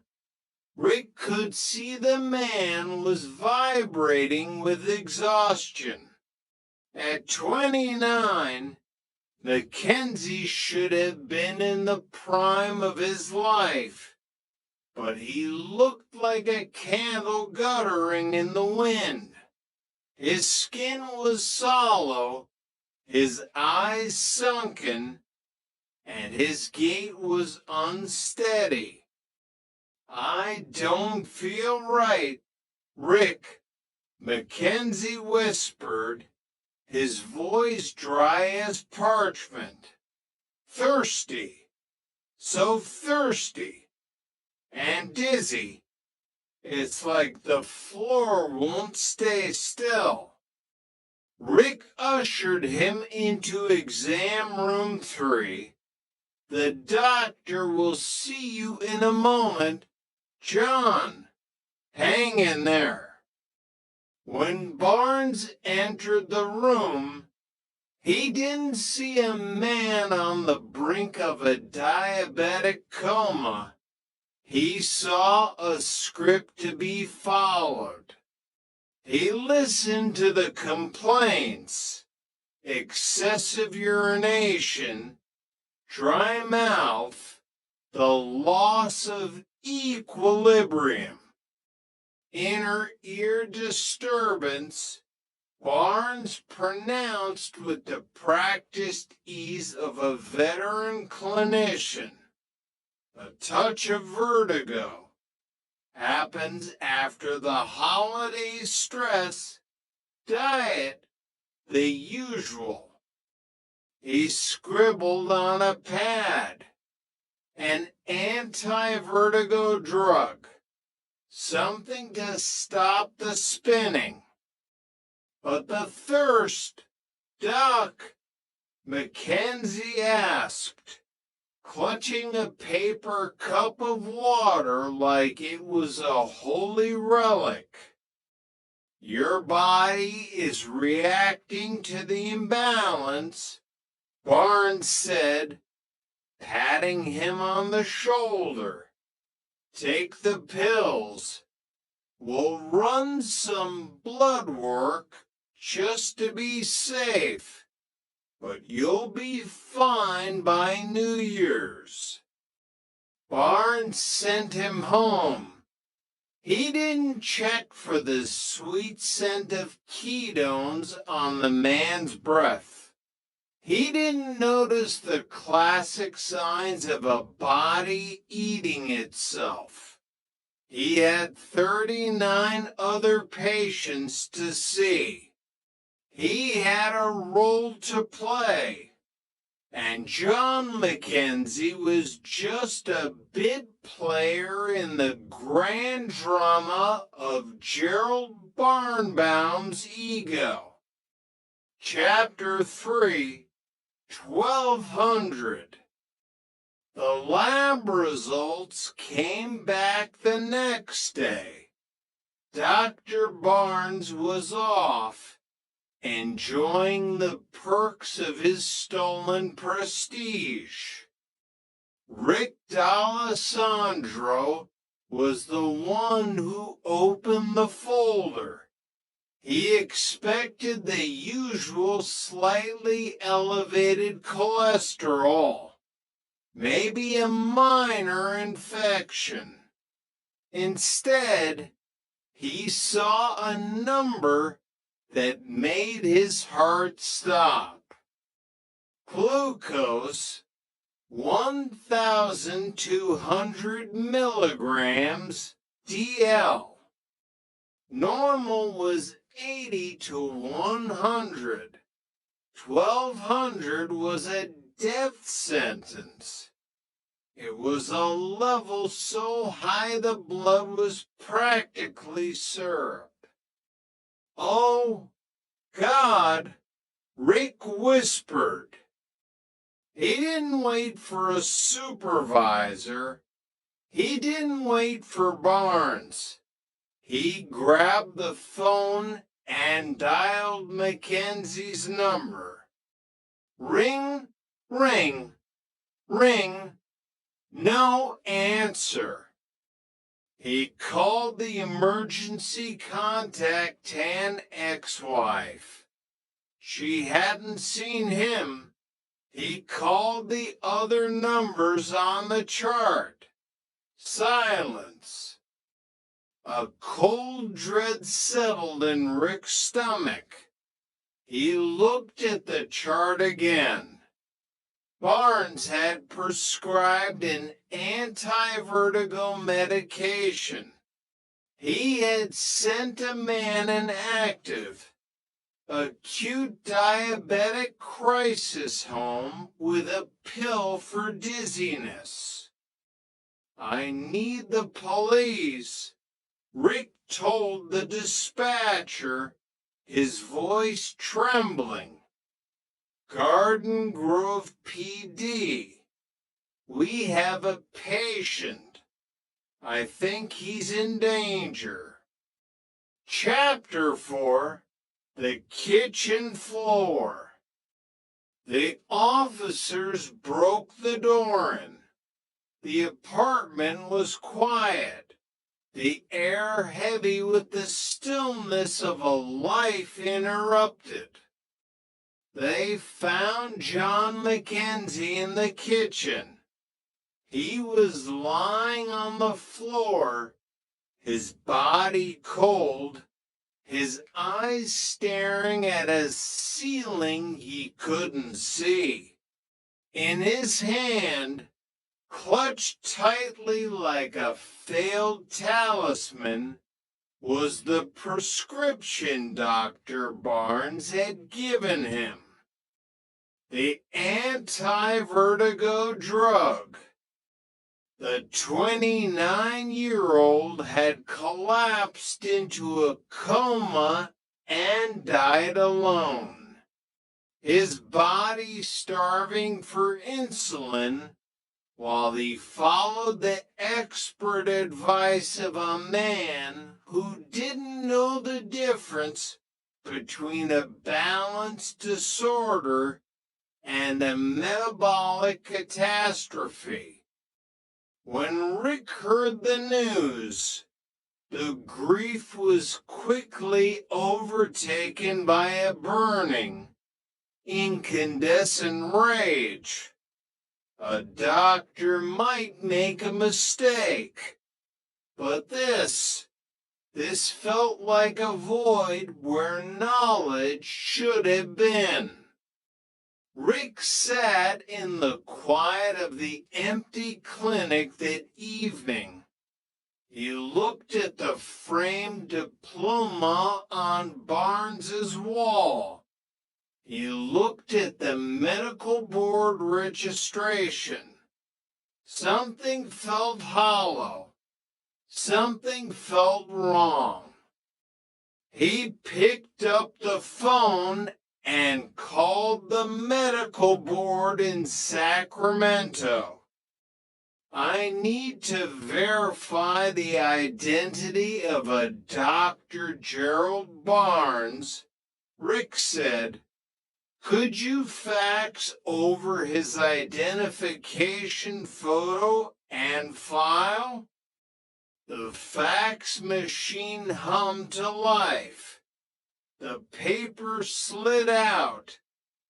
Rick could see the man was vibrating with exhaustion. At 29, Mackenzie should have been in the prime of his life, but he looked like a candle guttering in the wind. His skin was sallow, his eyes sunken, and his gait was unsteady. I don't feel right, Rick, Mackenzie whispered, his voice dry as parchment. Thirsty, so thirsty, and dizzy. It's like the floor won't stay still. Rick ushered him into exam room 3. The doctor will see you in a moment. John, hang in there. When Barnes entered the room, he didn't see a man on the brink of a diabetic coma. He saw a script to be followed. He listened to the complaints: excessive urination, dry mouth, the loss of equilibrium, inner ear disturbance. Barnes pronounced with the practiced ease of a veteran clinician. A touch of vertigo happens after the holiday stress. Diet, the usual. He scribbled on a pad. An anti-vertigo drug. Something to stop the spinning. But the thirst, Doc, Mackenzie asked, clutching a paper cup of water like it was a holy relic. Your body is reacting to the imbalance, Barnes said, patting him on the shoulder. Take the pills. We'll run some blood work just to be safe, but you'll be fine by New Year's. Barnes sent him home. He didn't check for the sweet scent of ketones on the man's breath. He didn't notice the classic signs of a body eating itself. He had 39 other patients to see. He had a role to play. And John Mackenzie was just a bit player in the grand drama of Gerald Barnbaum's ego. Chapter 3, 1200. The lab results came back the next day. Dr. Barnes was off, enjoying the perks of his stolen prestige. Rick D'Alessandro was the one who opened the folder. He expected the usual slightly elevated cholesterol, maybe a minor infection. Instead, he saw a number that made his heart stop. Glucose, 1,200 milligrams DL. Normal was 80 to 100. 1,200 was a death sentence. It was a level so high the blood was practically syrup. Oh, God, Rick whispered. He didn't wait for a supervisor. He didn't wait for Barnes. He grabbed the phone and dialed Mackenzie's number. Ring, ring, ring. No answer. He called the emergency contact 10 ex-wife. She hadn't seen him. He called the other numbers on the chart. Silence. A cold dread settled in Rick's stomach. He looked at the chart again. Barnes had prescribed an anti-vertigo medication. He had sent a man an active, acute diabetic crisis home with a pill for dizziness. I need the police, Rick told the dispatcher, his voice trembling. Garden Grove PD. We have a patient. I think he's in danger. Chapter 4, The Kitchen Floor. The officers broke the door in. The apartment was quiet, the air heavy with the stillness of a life interrupted. They found John Mackenzie in the kitchen. He was lying on the floor, his body cold, his eyes staring at a ceiling he couldn't see. In his hand, clutched tightly like a failed talisman, was the prescription Dr. Barnes had given him. The anti-vertigo drug. The 29-year-old had collapsed into a coma and died alone. His body starving for insulin while he followed the expert advice of a man who didn't know the difference between a balance disorder and a metabolic catastrophe. When Rick heard the news, the grief was quickly overtaken by a burning, incandescent rage. A doctor might make a mistake, but this felt like a void where knowledge should have been. Rick sat in the quiet of the empty clinic that evening. He looked at the framed diploma on Barnes's wall. He looked at the medical board registration. Something felt hollow. Something felt wrong. He picked up the phone and called the medical board in Sacramento. I need to verify the identity of a Dr. Gerald Barnes, Rick said. Could you fax over his identification photo and file? The fax machine hummed to life. The paper slid out,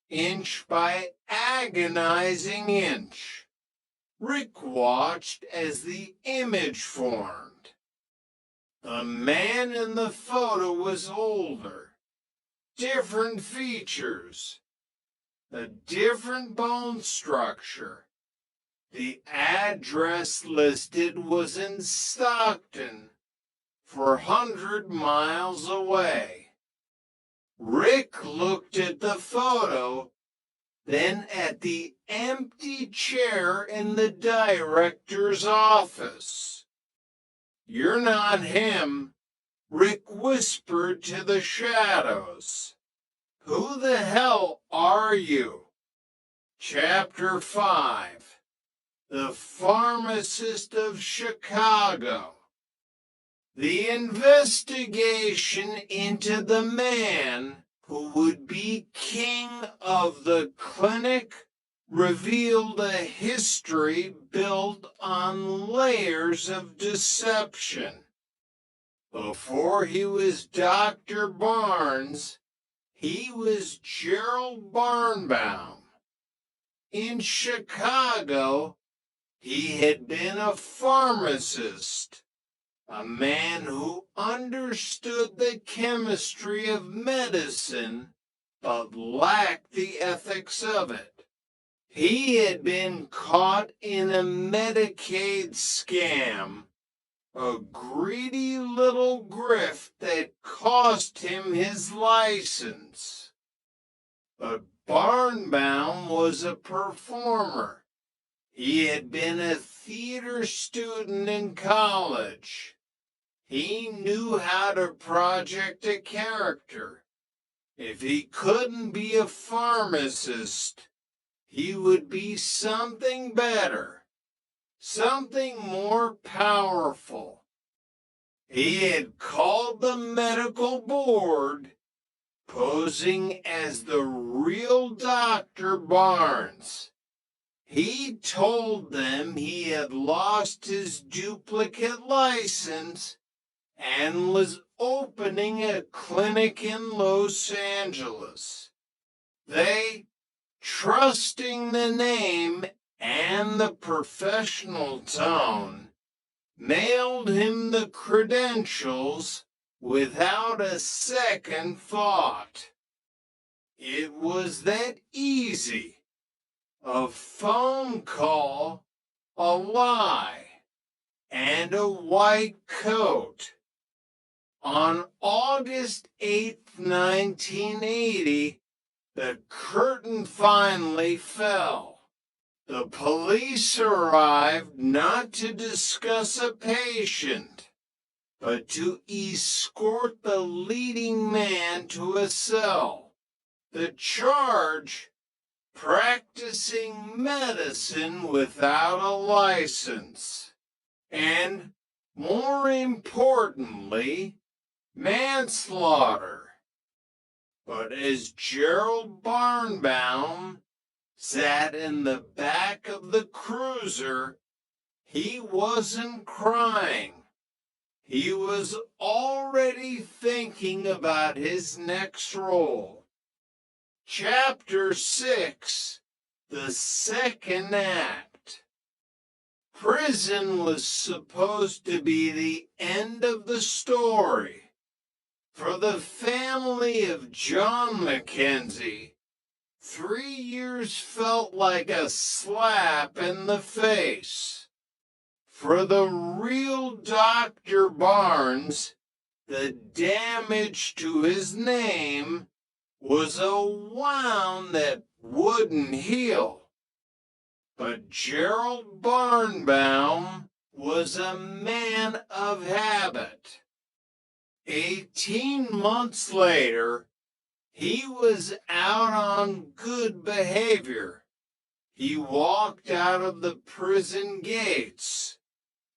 inch by agonizing inch. Rick watched as the image formed. The man in the photo was older, different features, a different bone structure. The address listed was in Stockton, 400 miles away. Rick looked at the photo, then at the empty chair in the director's office. You're not him, Rick whispered to the shadows. Who the hell are you? Chapter 5. The Pharmacist of Chicago. The investigation into the man who would be king of the clinic revealed a history built on layers of deception. Before he was Dr. Barnes, he was Gerald Barnbaum. In Chicago, he had been a pharmacist, a man who understood the chemistry of medicine but lacked the ethics of it. He had been caught in a Medicaid scam, a greedy little grift that cost him his license. But Barnbaum was a performer. He had been a theater student in college. He knew how to project a character. If he couldn't be a pharmacist, he would be something better, something more powerful. He had called the medical board, posing as the real Dr. Barnes. He told them he had lost his duplicate license and was opening a clinic in Los Angeles. They, trusting the name and the professional tone, mailed him the credentials without a second thought. It was that easy. A phone call, a lie, and a white coat. On August 8, 1980, the curtain finally fell. The police arrived not to discuss a patient, but to escort the leading man to a cell. The charge, practicing medicine without a license, and, more importantly, manslaughter. But as Gerald Barnbaum sat in the back of the cruiser, he wasn't crying. He was already thinking about his next role. Chapter 6, the second act. Prison was supposed to be the end of the story. For the family of John Mackenzie, 3 years felt like a slap in the face. For the real Dr. Barnes, the damage to his name was a wound that wouldn't heal. But Gerald Barnbaum was a man of habit. 18 months later, he was out on good behavior. He walked out of the prison gates,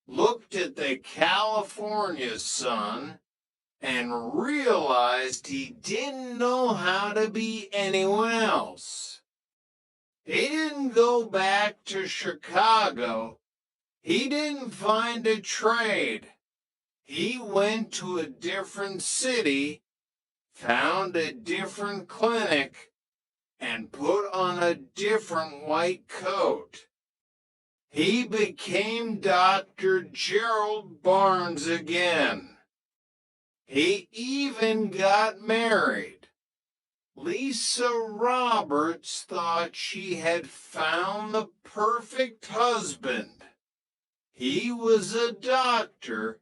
looked at the California sun, and realized he didn't know how to be anyone else. He didn't go back to Chicago. He didn't find a trade. He went to a different city, found a different clinic, and put on a different white coat. He became Dr. Gerald Barnes again. He even got married. Lisa Roberts thought she had found the perfect husband. He was a doctor,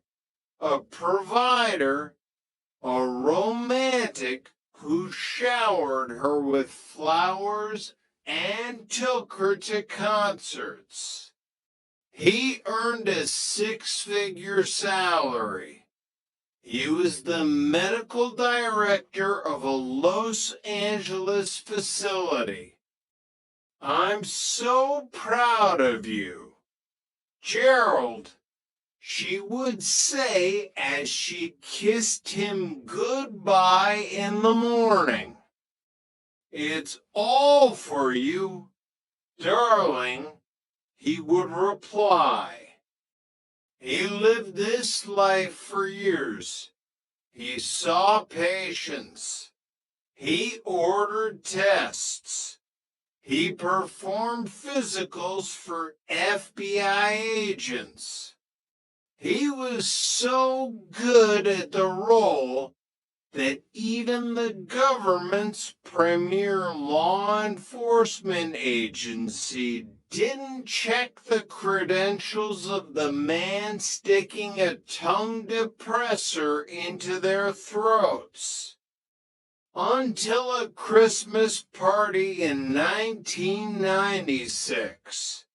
a provider, a romantic who showered her with flowers and took her to concerts. He earned a 6-figure salary. He was the medical director of a Los Angeles facility. I'm so proud of you, Gerald, she would say as she kissed him goodbye in the morning. It's all for you, darling, he would reply. He lived this life for years. He saw patients. He ordered tests. He performed physicals for FBI agents. He was so good at the role that even the government's premier law enforcement agency didn't check the credentials of the man sticking a tongue depressor into their throats. Until a Christmas party in 1996.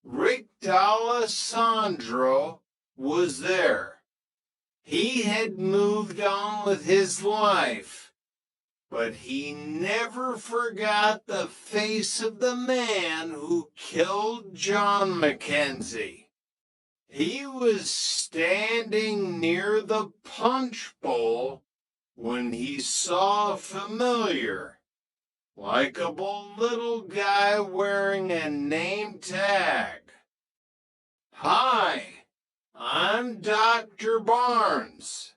Rick D'Alessandro was there. He had moved on with his life, but he never forgot the face of the man who killed John Mackenzie. He was standing near the punch bowl when he saw a familiar, likable little guy wearing a name tag. Hi, I'm Dr. Barnes.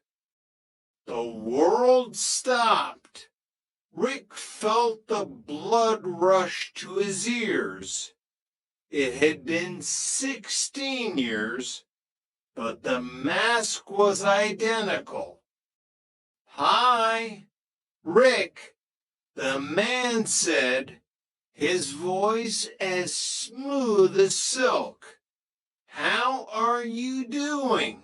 The world stopped. Rick felt the blood rush to his ears. It had been 16 years, but the mask was identical. Hi, Rick, the man said, his voice as smooth as silk. How are you doing?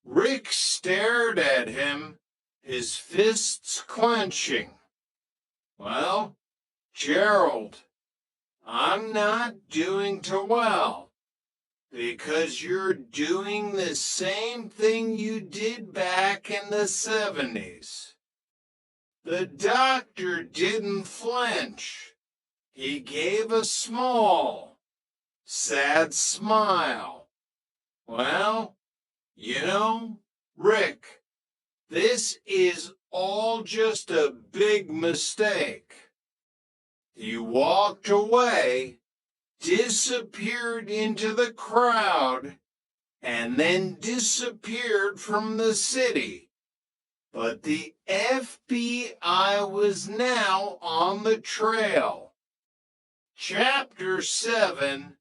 Rick stared at him, his fists clenching. Well, Gerald, I'm not doing too well, because you're doing the same thing you did back in the 70s. The doctor didn't flinch. He gave a small, sad smile. Well, you know, Rick, this is all just a big mistake. He walked away, disappeared into the crowd, and then disappeared from the city. But the FBI was now on the trail. Chapter 7,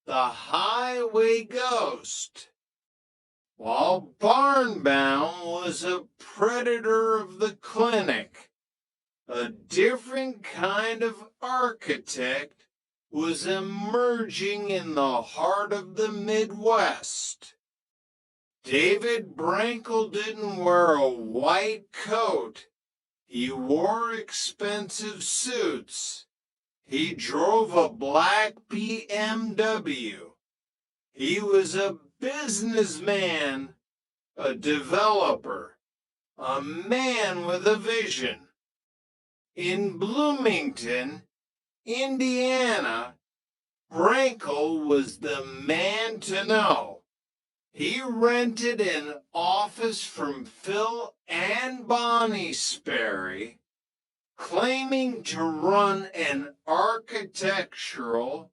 The Highway Ghost. While Barnbaum was a predator of the clinic, a different kind of architect was emerging in the heart of the Midwest. David Brankel didn't wear a white coat. He wore expensive suits. He drove a black BMW. He was a businessman, a developer, a man with a vision. In Bloomington, Indiana, Brankel was the man to know. He rented an office from Phil and Bonnie Sperry, claiming to run an architectural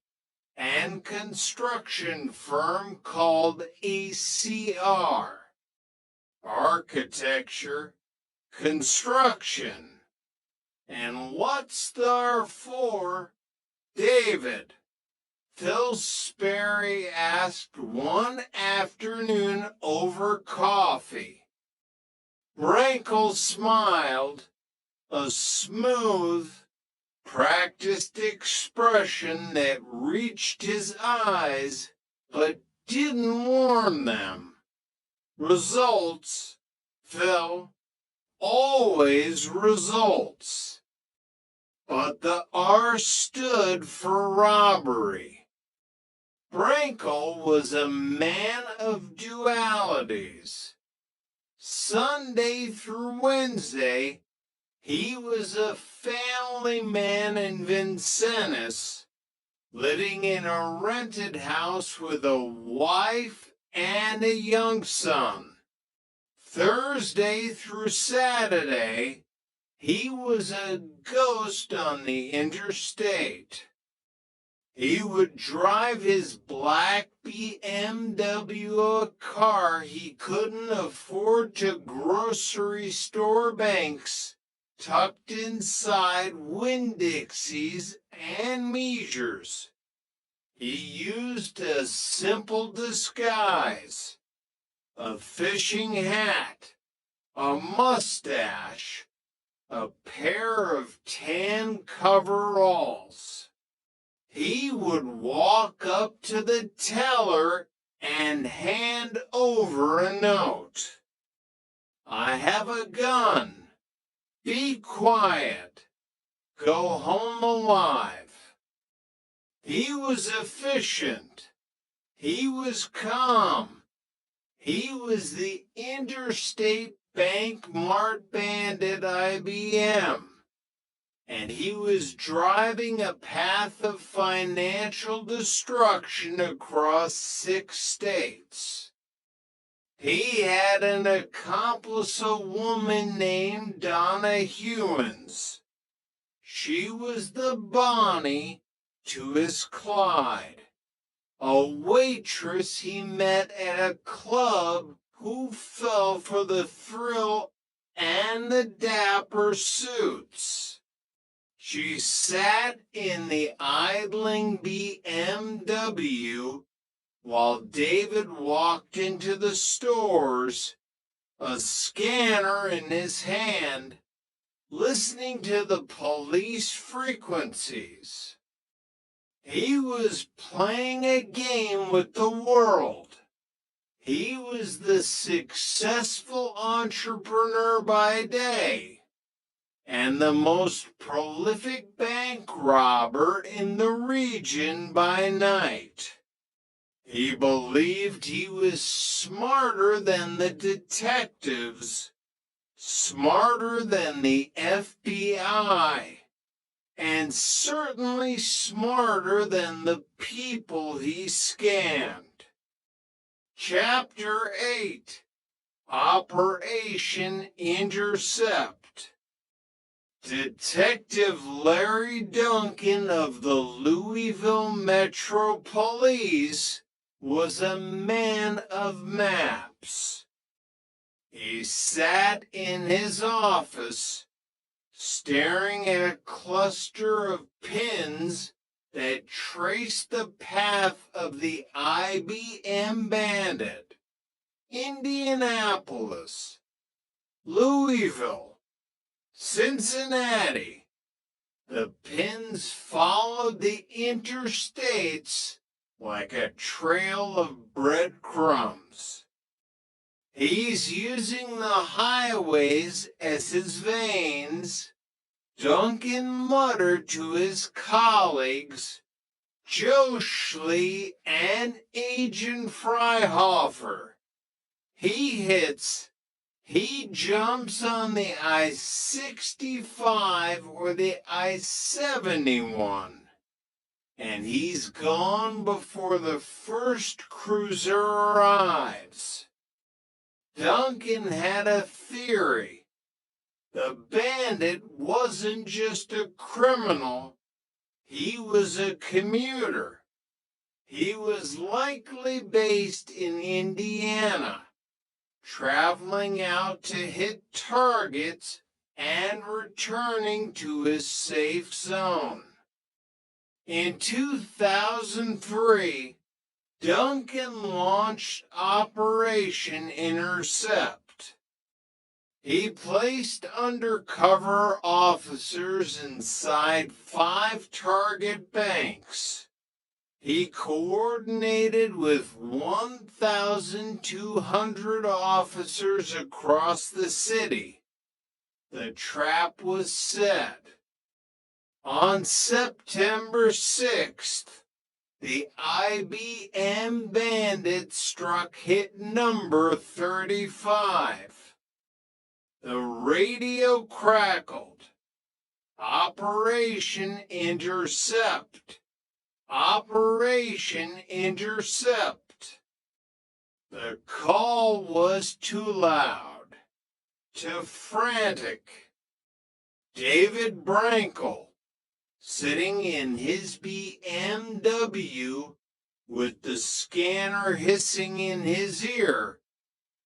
and construction firm called ACR. Architecture, construction. And what's there for, David? Phil Sperry asked one afternoon over coffee. Brankel smiled, a smooth, practiced expression that reached his eyes but didn't warm them. Results, Phil, always results. But the R stood for robbery. Brankel was a man of dualities. Sunday through Wednesday, he was a family man in Vincennes, living in a rented house with a wife and a young son. Thursday through Saturday, he was a ghost on the interstate. He would drive his black BMW, a car he couldn't afford, to grocery store banks tucked inside Winn-Dixies and Measures. He used a simple disguise, a fishing hat, a mustache, a pair of tan coveralls. He would walk up to the teller and hand over a note. "I have a gun. Be quiet. Go home alive." He was efficient. He was calm. He was the interstate bank mart bandit IBM. And he was driving a path of financial destruction across 6 states. He had an accomplice, a woman named Donna Hewins. She was the Bonnie to his Clyde, a waitress he met at a club who fell for the thrill and the dapper suits. She sat in the idling BMW while David walked into the stores, a scanner in his hand, listening to the police frequencies. He was playing a game with the world. He was the successful entrepreneur by day and the most prolific bank robber in the region by night. He believed he was smarter than the detectives, smarter than the FBI, and certainly smarter than the people he scammed. Chapter 8, Operation Intercept. Detective Larry Duncan of the Louisville Metro Police was a man of maps. He sat in his office, staring at a cluster of pins that traced the path of the IBM bandit. Indianapolis, Louisville, Cincinnati. The pins followed the interstates like a trail of breadcrumbs. He's using the highways as his veins. Duncan muttered to his colleagues, Joe Schley and Agent Freihofer. He jumps on the I-65 or the I-71, and he's gone before the first cruiser arrives. Duncan had a theory. The bandit wasn't just a criminal, he was a commuter. He was likely based in Indiana, traveling out to hit targets and returning to his safe zone. In 2003, Duncan launched Operation Intercept. He placed undercover officers inside 5 target banks. He coordinated with 1,200 officers across the city. The trap was set. On September 6th, the IBM bandit struck hit number 35. The radio crackled. Operation Intercept. Operation Intercept. The call was too loud, too frantic. David Brankel, sitting in his BMW with the scanner hissing in his ear,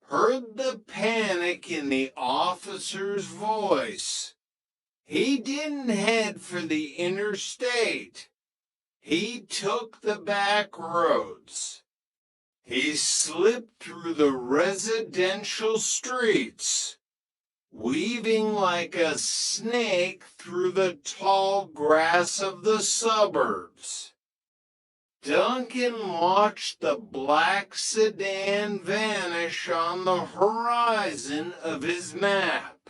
heard the panic in the officer's voice. He didn't head for the interstate. He took the back roads. He slipped through the residential streets, weaving like a snake through the tall grass of the suburbs. Duncan watched the black sedan vanish on the horizon of his map.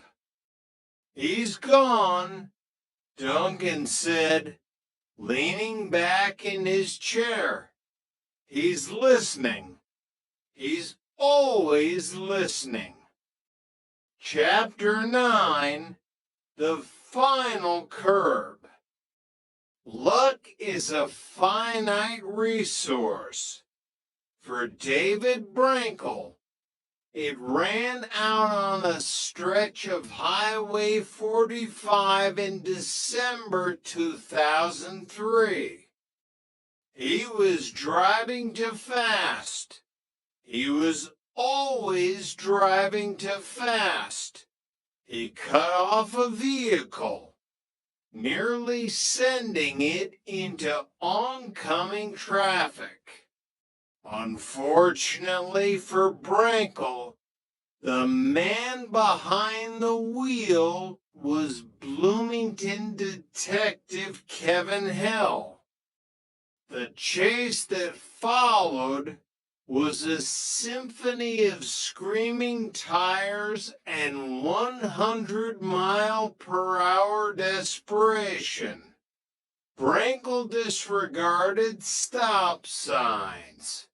He's gone, Duncan said, leaning back in his chair. He's listening. He's always listening. Chapter 9, The Final Curb. Luck is a finite resource. For David Brankel, it ran out on a stretch of Highway 45 in December 2003. He was driving too fast. He was always driving too fast. He cut off a vehicle, nearly sending it into oncoming traffic. Unfortunately for Brankel, the man behind the wheel was Bloomington Detective Kevin Hill. The chase that followed was a symphony of screaming tires and 100-mile-per-hour desperation. Brankel disregarded stop signs.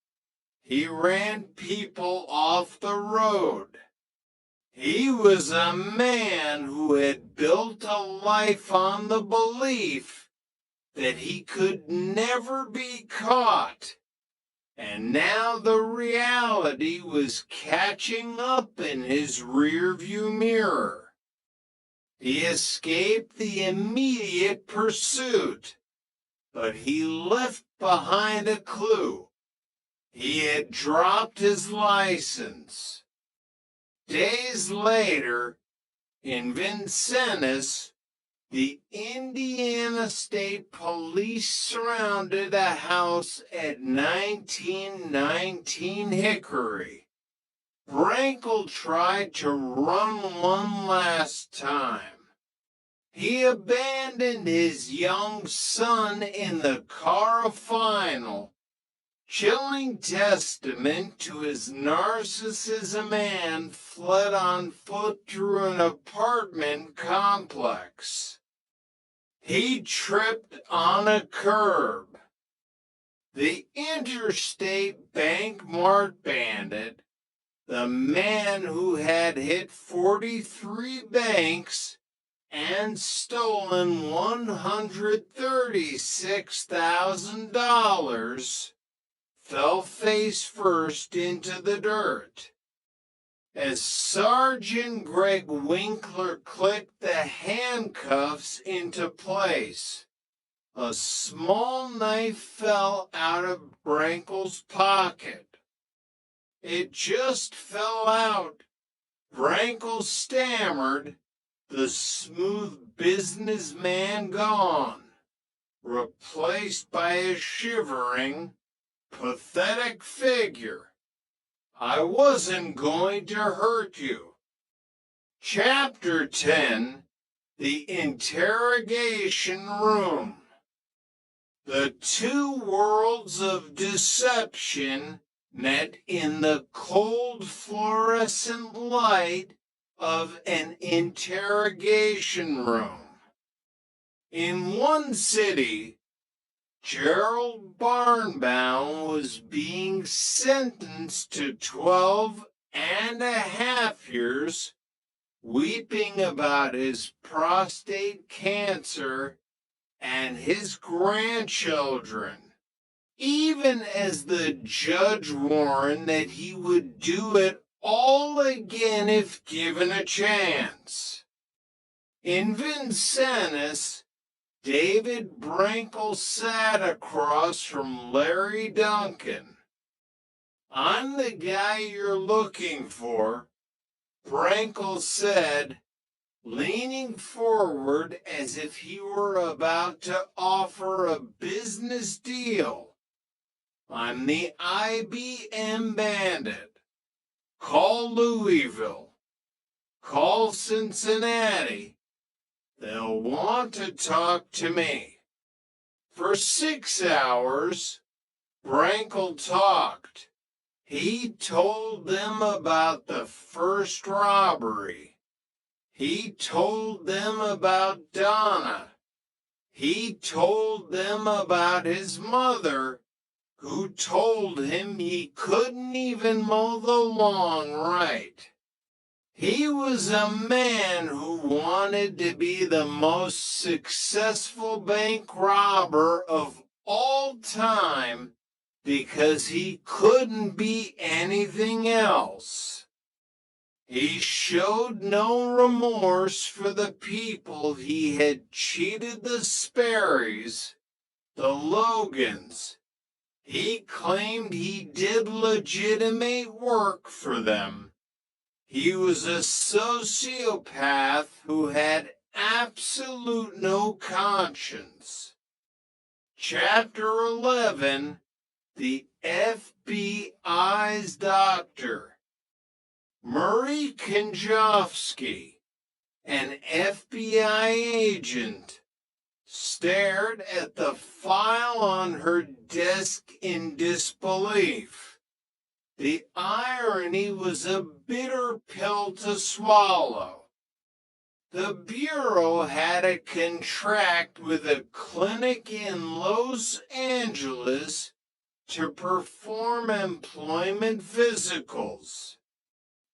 He ran people off the road. He was a man who had built a life on the belief that he could never be caught. And now the reality was catching up in his rearview mirror. He escaped the immediate pursuit, but he left behind a clue. He had dropped his license. Days later, in Vincennes, the Indiana State Police surrounded a house at 1919 Hickory. Brankel tried to run one last time. He abandoned his young son in the car, a final, chilling testament to his narcissism, and fled on foot through an apartment complex. He tripped on a curb. The interstate bank mart bandit, the man who had hit 43 banks and stolen $136,000, fell face first into the dirt. As Sergeant Greg Winkler clicked the handcuffs into place, a small knife fell out of Brankel's pocket. It just fell out. Brankel stammered, the smooth businessman gone, replaced by a shivering, pathetic figure. I wasn't going to hurt you. Chapter 10, The Interrogation Room. The two worlds of deception met in the cold fluorescent light of an interrogation room. In one city, Gerald Barnbaum was being sentenced to 12.5 years, weeping about his prostate cancer and his grandchildren, even as the judge warned that he would do it all again if given a chance. In Vincennes, David Brankel sat across from Larry Duncan. I'm the guy you're looking for, Brankel said, leaning forward as if he were about to offer a business deal. I'm the IBM bandit. Call Louisville. Call Cincinnati. They'll want to talk to me. For 6 hours, Brankel talked. He told them about the first robbery. He told them about Donna. He told them about his mother, who told him he couldn't even mow the lawn right. He was a man who wanted to be the most successful bank robber of all time because he couldn't be anything else. He showed no remorse for the people he had cheated, the Sperrys, the Logans. He claimed he did legitimate work for them. He was a sociopath who had absolute no conscience. Chapter 11, The FBI's Doctor. Murray Konjovsky, an FBI agent, stared at the file on her desk in disbelief. The irony was a bitter pill to swallow. The Bureau had a contract with a clinic in Los Angeles to perform employment physicals.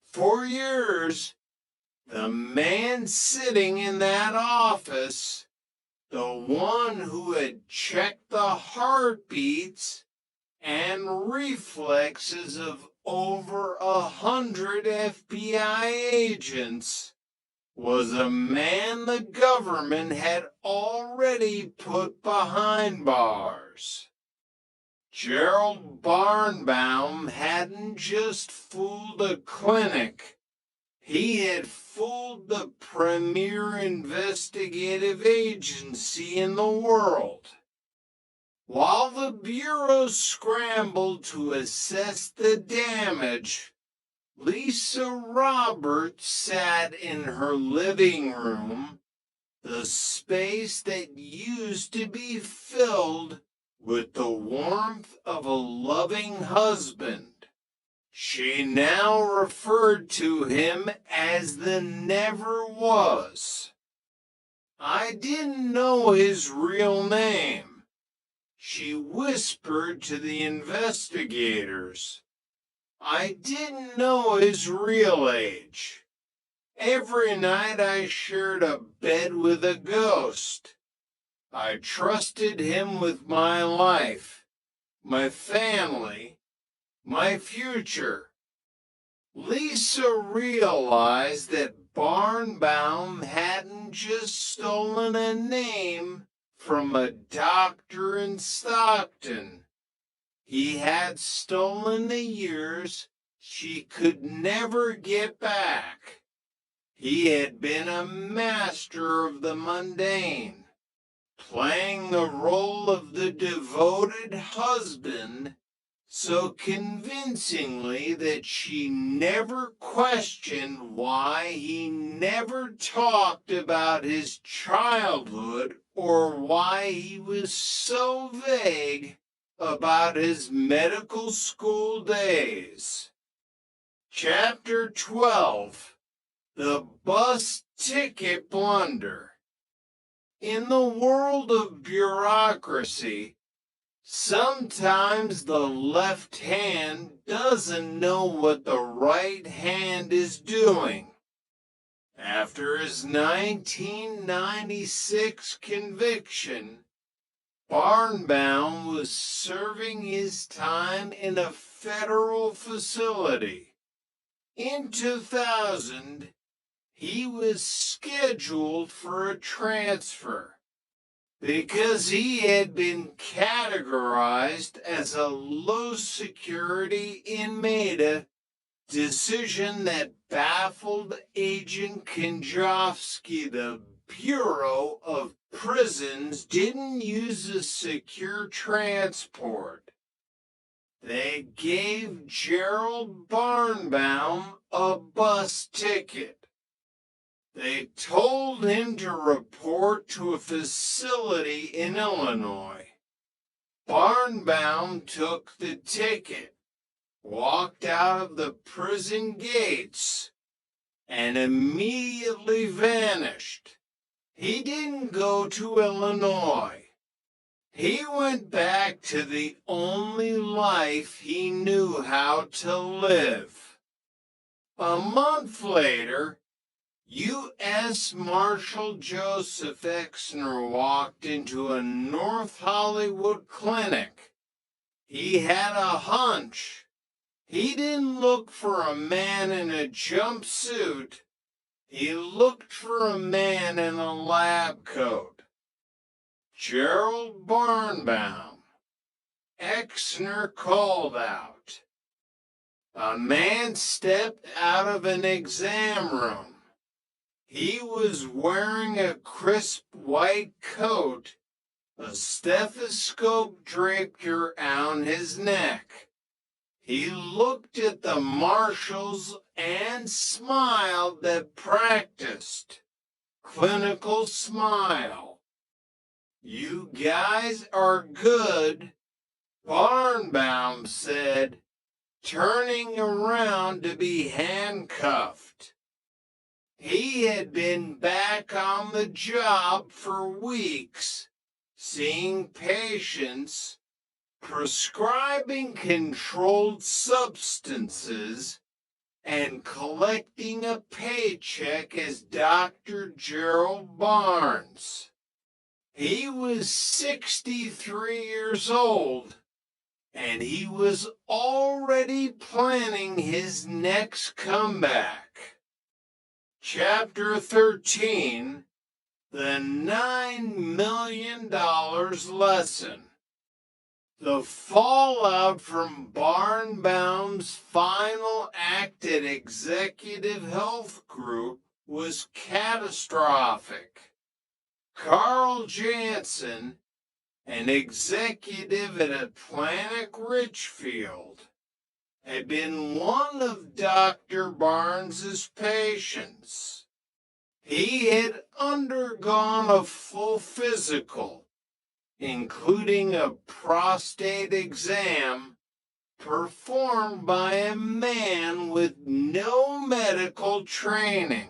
For years, the man sitting in that office, the one who had checked the heartbeats and reflexes of over 100 FBI agents, was a man the government had already put behind bars. Gerald Barnbaum hadn't just fooled a clinic. He had fooled the premier investigative agency in the world. While the Bureau scrambled to assess the damage, Lisa Roberts sat in her living room, the space that used to be filled with the warmth of a loving husband. She now referred to him as the never was. I didn't know his real name, she whispered to the investigators. I didn't know his real age. Every night I shared a bed with a ghost. I trusted him with my life, my family, my future. Lisa realized that Barnbaum hadn't just stolen a name from a doctor in Stockton. He had stolen the years she could never get back. He had been a master of the mundane, playing the role of the devoted husband so convincingly that she never questioned why he never talked about his childhood or why he was so vague about his medical school days. Chapter 12. The Bus Ticket Blunder. In the world of bureaucracy, sometimes the left hand doesn't know what the right hand is doing. After his 1996 conviction, Barnbaum was serving his time in a federal facility. In 2000, he was scheduled for a transfer because he had been categorized as a low-security inmate, a decision that baffled Agent Konjovsky. The Bureau of Prisons didn't use a secure transport. They gave Gerald Barnbaum a bus ticket. They told him to report to a facility in Illinois. Barnbaum took the ticket, walked out of the prison gates, and immediately vanished. He didn't go to Illinois. He went back to the only life he knew how to live. A month later, U.S. Marshal Joseph Exner walked into a North Hollywood clinic. He had a hunch. He didn't look for a man in a jumpsuit. He looked for a man in a lab coat. Gerald Barnbaum. Exner called out. A man stepped out of an exam room. He was wearing a crisp white coat, a stethoscope draped around his neck. He looked at the marshals and smiled that practiced clinical smile. You guys are good, Barnbaum said, turning around to be handcuffed. He had been back on the job for weeks, seeing patients, prescribing controlled substances, and collecting a paycheck as Dr. Gerald Barnes. He was 63 years old, and he was already planning his next comeback. Chapter 13, The $9 Million Lesson. The fallout from Barnbaum's final act at Executive Health Group was catastrophic. Carl Jansen, an executive at Atlantic Richfield, had been one of Dr. Barnes's patients. He had undergone a full physical, including a prostate exam performed by a man with no medical training.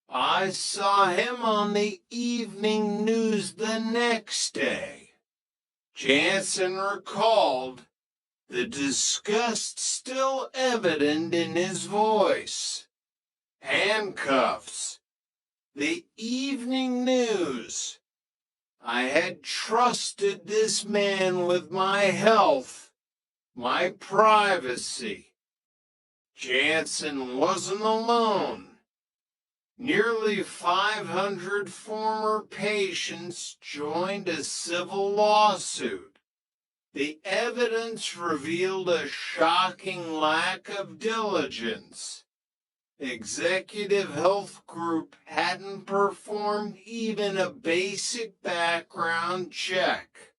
I saw him on the evening news the next day. Jansen recalled, the disgust still evident in his voice. Handcuffs. The evening news. I had trusted this man with my health, my privacy. Jansen wasn't alone. Nearly 500 former patients joined a civil lawsuit. The evidence revealed a shocking lack of diligence. Executive Health Group hadn't performed even a basic background check.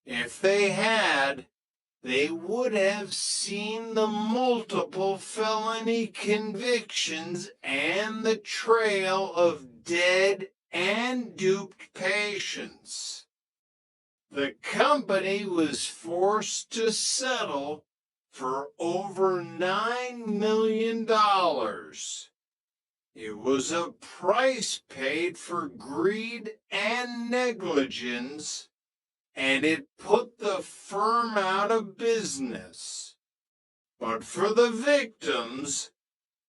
If they had, they would have seen the multiple felony convictions and the trail of dead and duped patients. The company was forced to settle for over $9 million. It was a price paid for greed and negligence, and it put the firm out of business. But for the victims,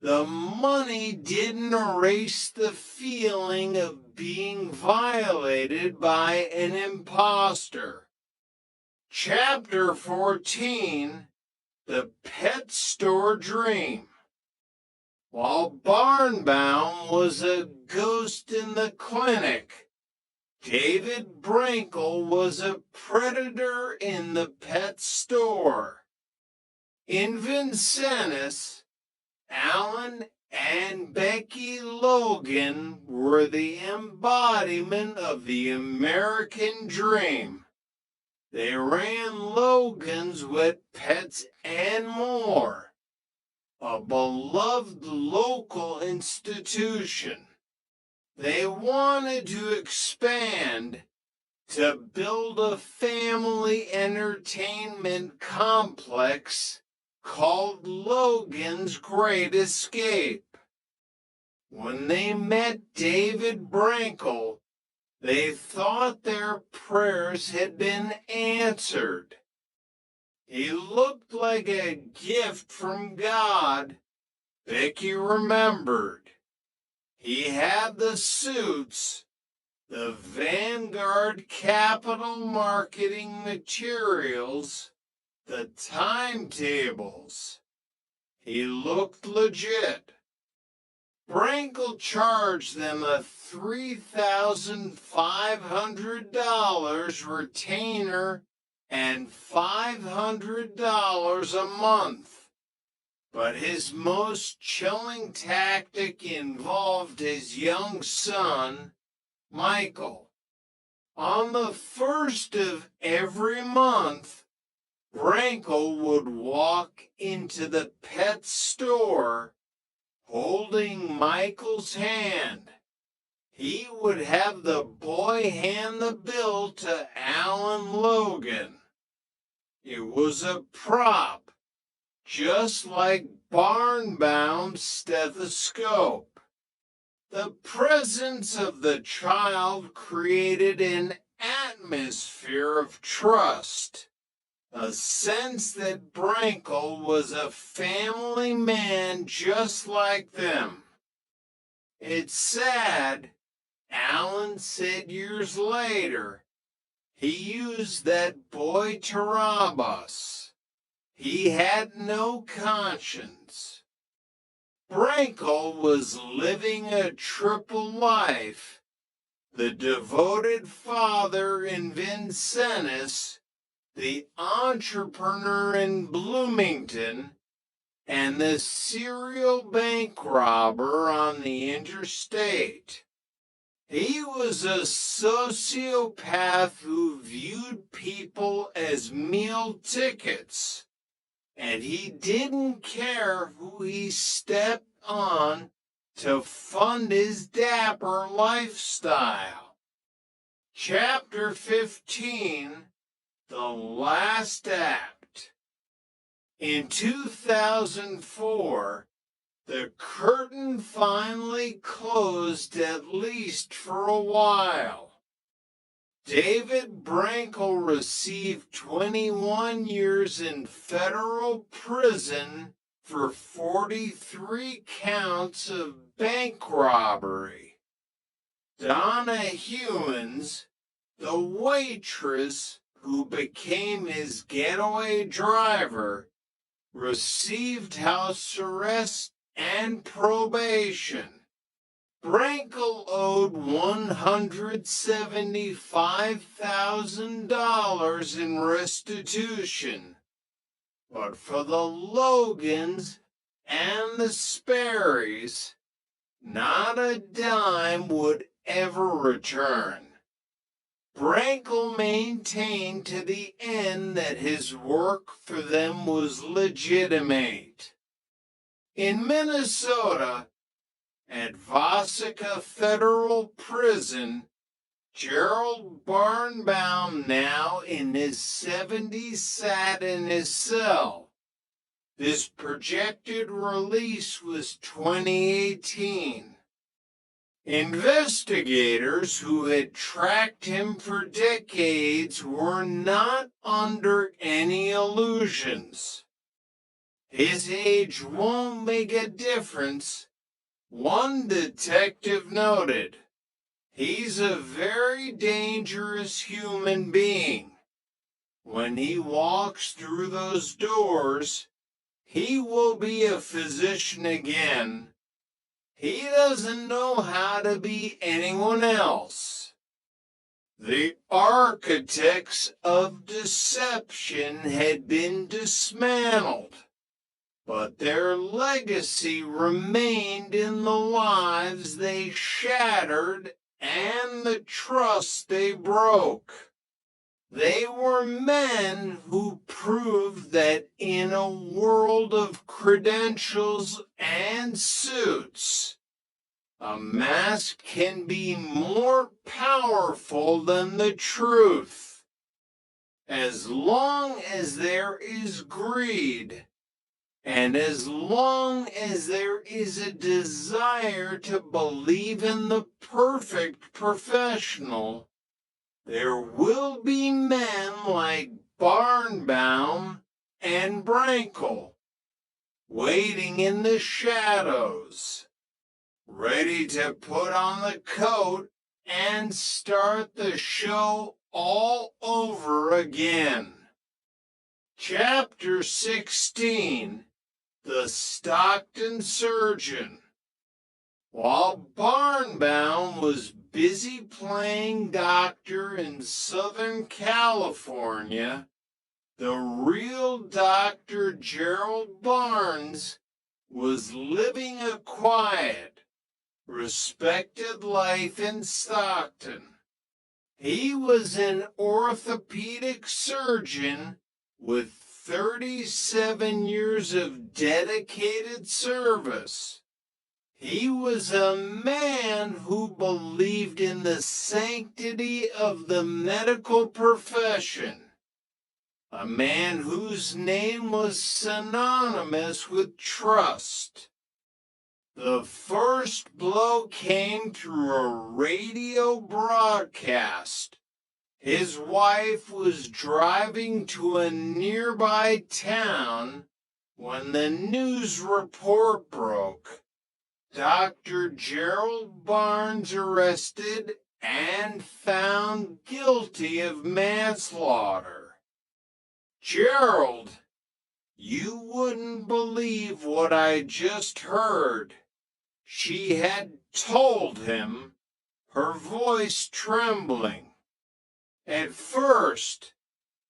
the money didn't erase the feeling of being violated by an imposter. Chapter 14, The Pet Store Dream. While Barnbaum was a ghost in the clinic, David Brinkle was a predator in the pet store. In Vincennes, Alan and Becky Logan were the embodiment of the American dream. They ran Logan's Wet Pets and More, a beloved local institution. They wanted to expand to build a family entertainment complex called Logan's Great Escape. When they met David Brinkle, they thought their prayers had been answered. He looked like a gift from God, Becky remembered. He had the suits, the Vanguard Capital marketing materials, the timetables. He looked legit. Brinkle charged them a $3,500 retainer and $500 a month. But his most chilling tactic involved his young son, Michael. On the first of every month, Brinkle would walk into the pet store holding Michael's hand. He would have the boy hand the bill to Alan Logan. It was a prop, just like Barnbaum's stethoscope. The presence of the child created an atmosphere of trust, a sense that Brinkle was a family man just like them. It's sad, Alan said years later, he used that boy to rob us. He had no conscience. Brinkle was living a triple life, the devoted father in Vincennes, the entrepreneur in Bloomington, and the serial bank robber on the interstate. He was a sociopath who viewed people as meal tickets, and he didn't care who he stepped on to fund his dapper lifestyle. Chapter 15, The Last Act. In 2004, the curtain finally closed, at least for a while. David Brankel received 21 years in federal prison for 43 counts of bank robbery. Donna Hewins, the waitress who became his getaway driver, received house arrest and probation. Brankel owed $175,000 in restitution, but for the Logans and the Sperrys, not a dime would ever return. Brankel maintained to the end that his work for them was legitimate. In Minnesota, at Vasica Federal Prison, Gerald Barnbaum, now in his 70s, sat in his cell. His projected release was 2018. Investigators who had tracked him for decades were not under any illusions. His age won't make a difference, one detective noted. He's a very dangerous human being. When he walks through those doors, he will be a physician again. He doesn't know how to be anyone else. The architects of deception had been dismantled, but their legacy remained in the lives they shattered and the trust they broke. They were men who proved that in a world of credentials and suits, a mask can be more powerful than the truth. As long as there is greed, and as long as there is a desire to believe in the perfect professional, there will be men like Barnbaum and Brankel, waiting in the shadows, ready to put on the coat and start the show all over again. Chapter 16, The Stockton Surgeon. While Barnbaum was busy playing doctor in Southern California, the real Dr. Gerald Barnes was living a quiet, respected life in Stockton. He was an orthopedic surgeon with 37 years of dedicated service. He was a man who believed in the sanctity of the medical profession, a man whose name was synonymous with trust. The first blow came through a radio broadcast. His wife was driving to a nearby town when the news report broke. Dr. Gerald Barnes arrested and found guilty of manslaughter. Gerald, you wouldn't believe what I just heard. She had told him, her voice trembling. At first,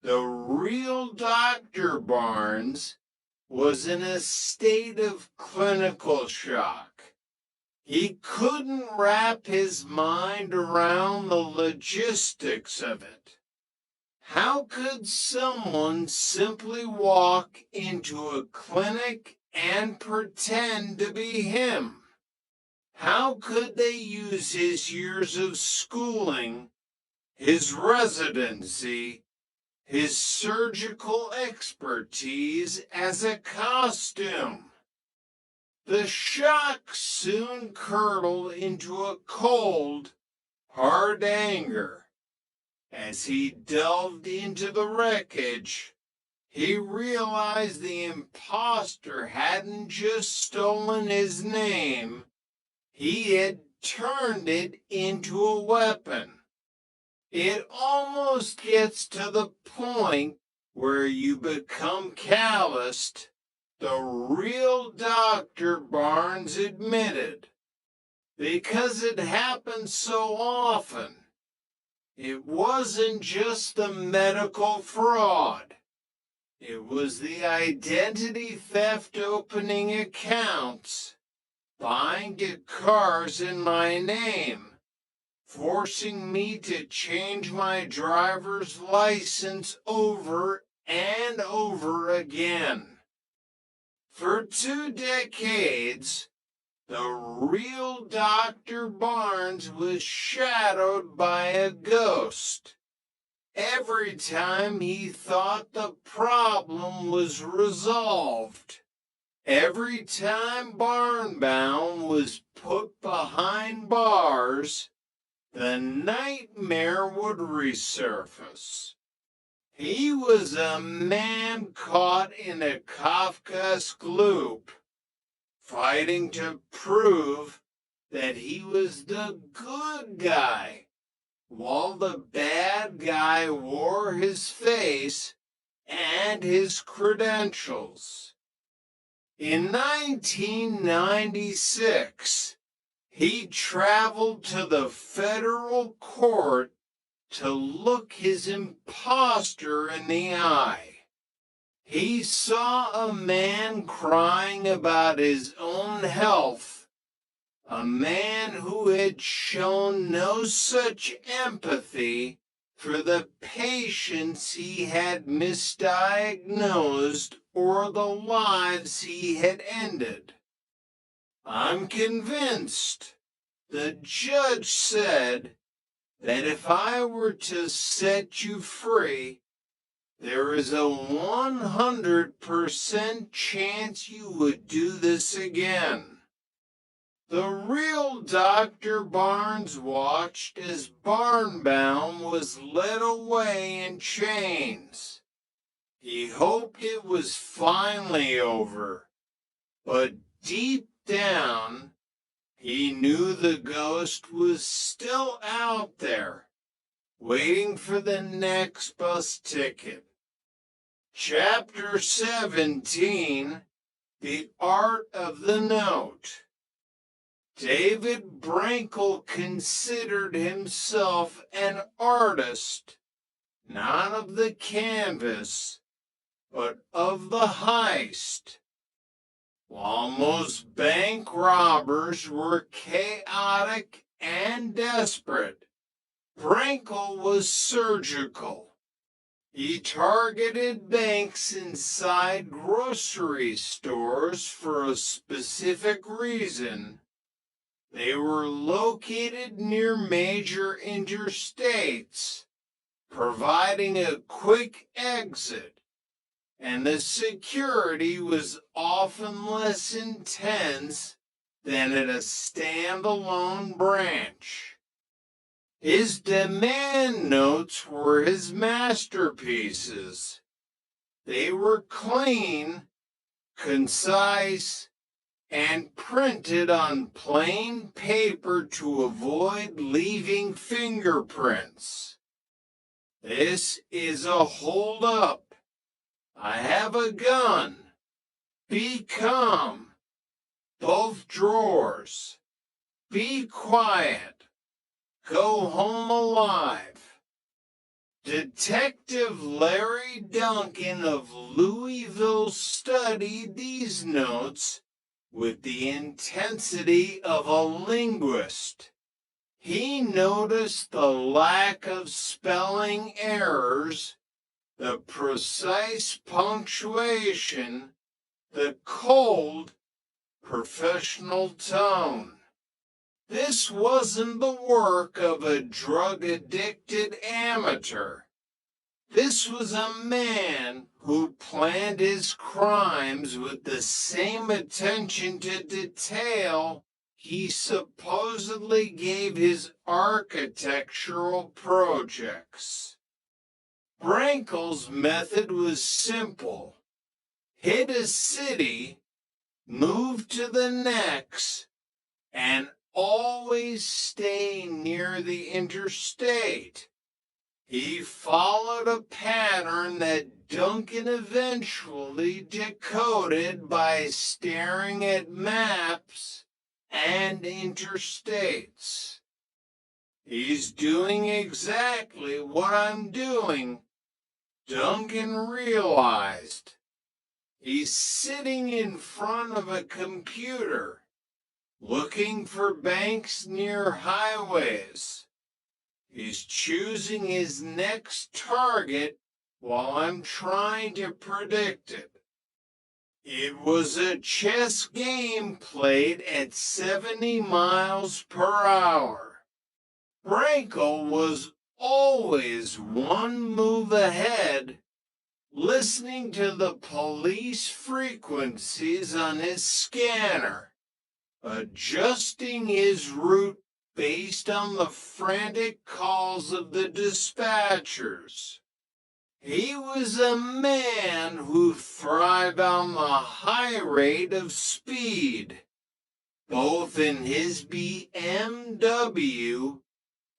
the real Dr. Barnes was in a state of clinical shock. He couldn't wrap his mind around the logistics of it. How could someone simply walk into a clinic and pretend to be him? How could they use his years of schooling, his residency, his surgical expertise as a costume? The shock soon curdled into a cold, hard anger. As he delved into the wreckage, he realized the imposter hadn't just stolen his name, he had turned it into a weapon. It almost gets to the point where you become calloused, the real Dr. Barnes admitted, because it happened so often. It wasn't just the medical fraud. It was the identity theft opening accounts, buying cars in my name, forcing me to change my driver's license over and over again. For 2 decades, the real Dr. Barnes was shadowed by a ghost. Every time he thought the problem was resolved, every time Barnbaum was put behind bars, the nightmare would resurface. He was a man caught in a Kafkaesque loop, fighting to prove that he was the good guy, while the bad guy wore his face and his credentials. In 1996, he traveled to the federal court to look his imposter in the eye. He saw a man crying about his own health, a man who had shown no such empathy for the patients he had misdiagnosed or the lives he had ended. I'm convinced, the judge said, that if I were to set you free, there is a 100% chance you would do this again. The real Dr. Barnes watched as Barnbaum was led away in chains. He hoped it was finally over, but deep down, he knew the ghost was still out there, waiting for the next bus ticket. Chapter 17, The Art of the Note. David Brankel considered himself an artist, not of the canvas, but of the heist. While most bank robbers were chaotic and desperate, Brankel was surgical. He targeted banks inside grocery stores for a specific reason. They were located near major interstates, providing a quick exit, and the security was often less intense than at a standalone branch. His demand notes were his masterpieces. They were clean, concise, and printed on plain paper to avoid leaving fingerprints. This is a hold-up. I have a gun. Be calm. Both drawers. Be quiet. Go home alive. Detective Larry Duncan of Louisville studied these notes with the intensity of a linguist. He noticed the lack of spelling errors, the precise punctuation, the cold, professional tone. This wasn't the work of a drug-addicted amateur. This was a man who planned his crimes with the same attention to detail he supposedly gave his architectural projects. Brankel's method was simple. Hit a city, move to the next, and always stay near the interstate. He followed a pattern that Duncan eventually decoded by staring at maps and interstates. He's doing exactly what I'm doing, Duncan realized. He's sitting in front of a computer, looking for banks near highways. He's choosing his next target while I'm trying to predict it. It was a chess game played at 70 miles per hour. Brankel was always one move ahead, listening to the police frequencies on his scanner, adjusting his route based on the frantic calls of the dispatchers. He was a man who thrived on the high rate of speed, both in his BMW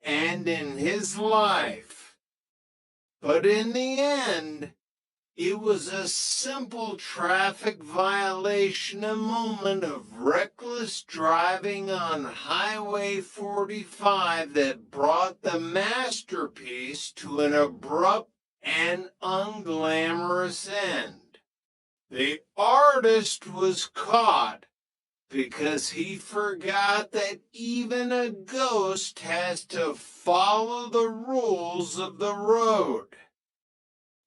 and in his life. But in the end, it was a simple traffic violation, a moment of reckless driving on Highway 45 that brought the masterpiece to an abrupt and unglamorous end. The artist was caught because he forgot that even a ghost has to follow the rules of the road.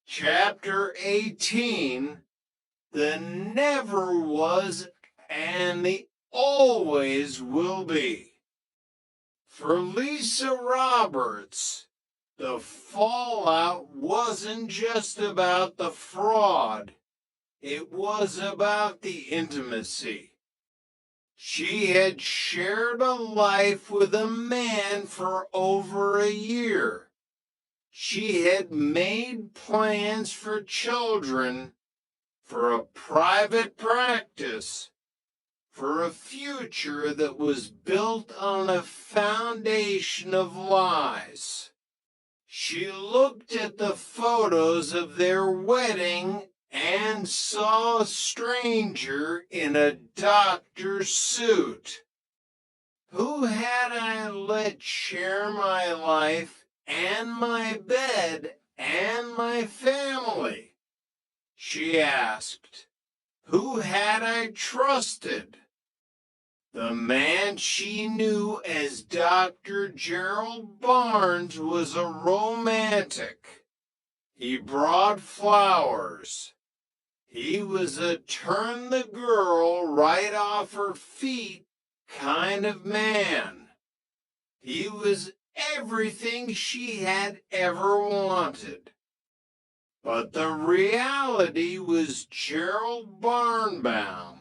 Chapter 18, the never was and the always will be. For Lisa Roberts, the fallout wasn't just about the fraud, it was about the intimacy. She had shared a life with a man for over a year. She had made plans for children, for a private practice, for a future that was built on a foundation of lies. She looked at the photos of their wedding and saw a stranger in a doctor's suit. Who had I let share my life and my bed and my family? She asked. Who had I trusted? The man she knew as Dr. Gerald Barnes was a romantic. He brought flowers. He was a turn the girl right off her feet kind of man. He was everything she had ever wanted. But the reality was Gerald Barnbaum,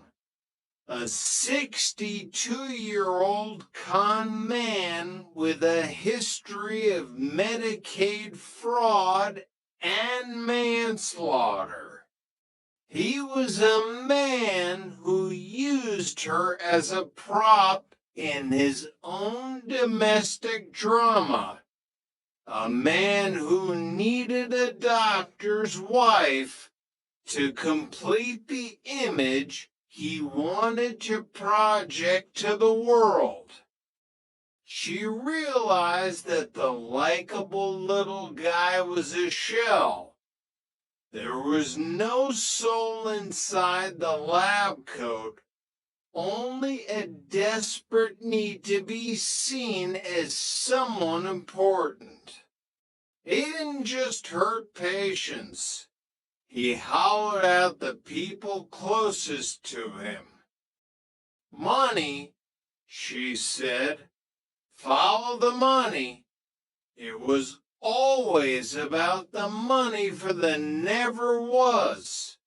a 62-year-old con man with a history of Medicaid fraud and manslaughter. He was a man who used her as a prop in his own domestic drama. A man who needed a doctor's wife to complete the image he wanted to project to the world. She realized that the likable little guy was a shell. There was no soul inside the lab coat, only a desperate need to be seen as someone important. He didn't just hurt patients. He hollowed out the people closest to him. Money, she said, follow the money. It was always about the money for the never was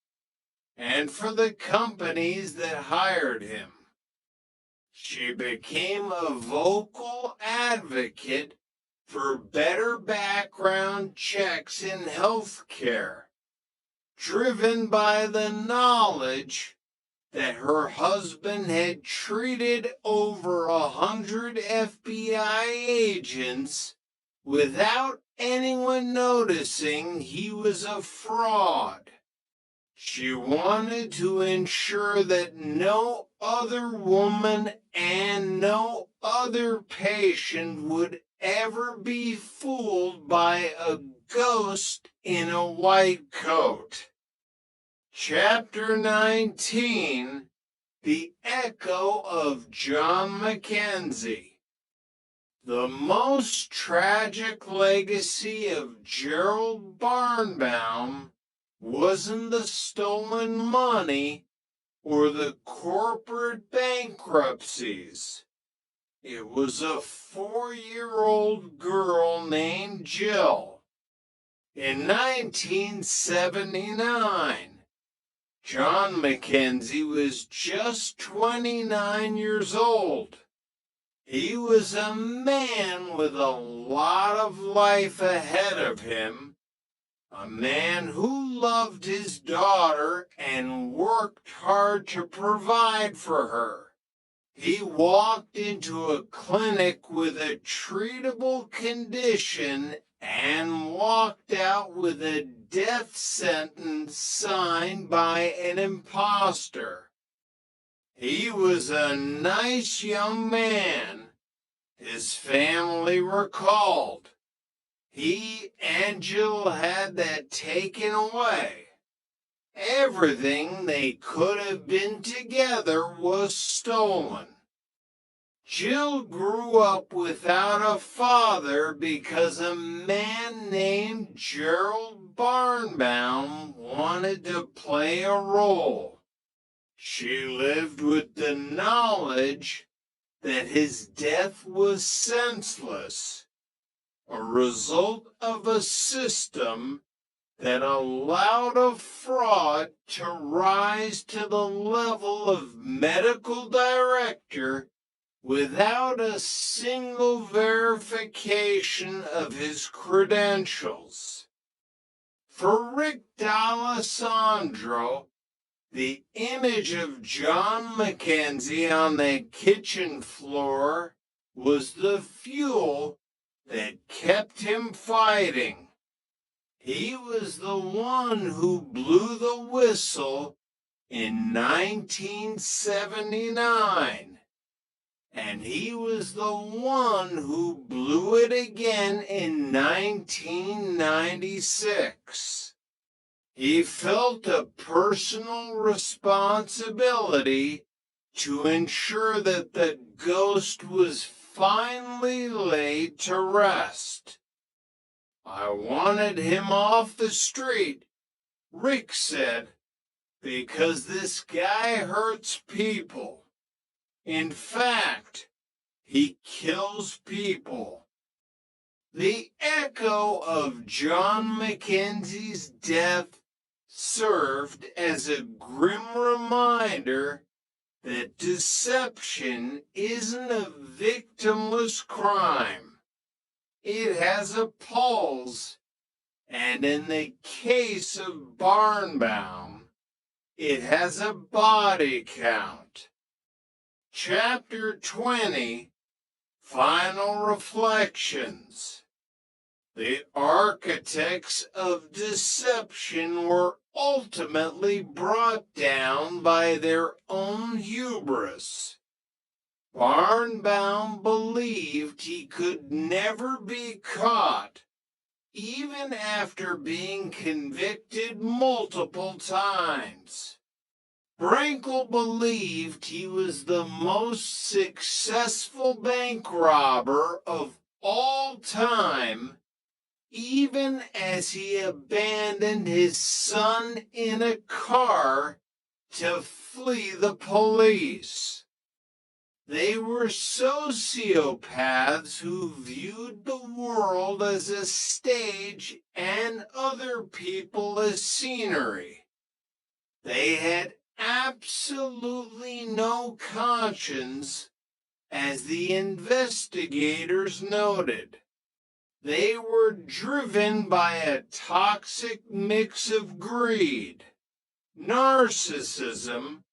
and for the companies that hired him. She became a vocal advocate for better background checks in healthcare, driven by the knowledge that her husband had treated over 100 FBI agents without anyone noticing he was a fraud. She wanted to ensure that no other woman and no other patient would ever be fooled by a ghost in a white coat. Chapter 19, The Echo of John Mackenzie. The most tragic legacy of Gerald Barnbaum wasn't the stolen money or the corporate bankruptcies. It was a 4-year-old girl named Jill. In 1979, John Mackenzie was just 29 years old. He was a man with a lot of life ahead of him, a man who loved his daughter and worked hard to provide for her. He walked into a clinic with a treatable condition and walked out with a death sentence signed by an imposter. He was a nice young man, his family recalled. He and Jill had that taken away. Everything they could have been together was stolen. Jill grew up without a father because a man named Gerald Barnbaum wanted to play a role. She lived with the knowledge that his death was senseless, a result of a system that allowed a fraud to rise to the level of medical director without a single verification of his credentials. For Rick D'Alessandro, the image of John Mackenzie on the kitchen floor was the fuel that kept him fighting. He was the one who blew the whistle in 1979, and he was the one who blew it again in 1996. He felt a personal responsibility to ensure that the ghost was finally laid to rest. I wanted him off the street, Rick said, because this guy hurts people. In fact, he kills people. The echo of John Mackenzie's death served as a grim reminder that deception isn't a victimless crime. It has a pulse, and in the case of Barnbaum, it has a body count. Chapter 20, Final Reflections. The architects of deception were ultimately brought down by their own hubris. Barnbaum believed he could never be caught, even after being convicted multiple times. Brankel believed he was the most successful bank robber of all time, even as he abandoned his son in a car to flee the police. They were sociopaths who viewed the world as a stage and other people as scenery. They had absolutely no conscience, as the investigators noted. They were driven by a toxic mix of greed, narcissism,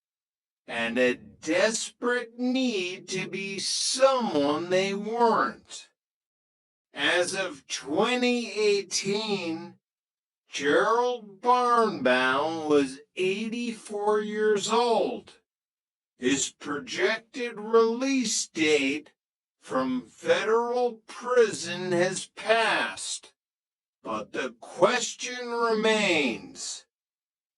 and a desperate need to be someone they weren't. As of 2018, Gerald Barnbaum was 84 years old. His projected release date from federal prison has passed, but the question remains,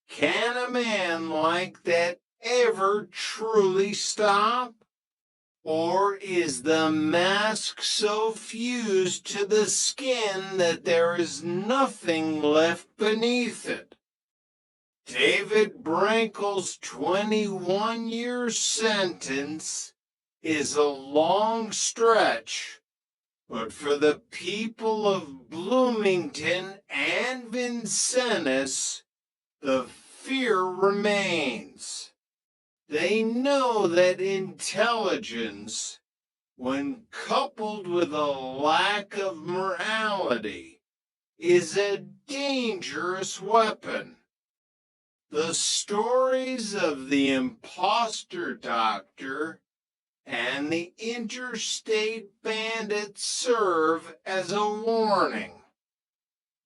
can a man like that ever truly stop? Or is the mask so fused to the skin that there is nothing left beneath it? David Brankel's 21-year sentence is a long stretch, but for the people of Bloomington and Vincennes, the fear remains. They know that intelligence, when coupled with a lack of morality, is a dangerous weapon. The stories of the imposter doctor and the interstate bandit serve as a warning.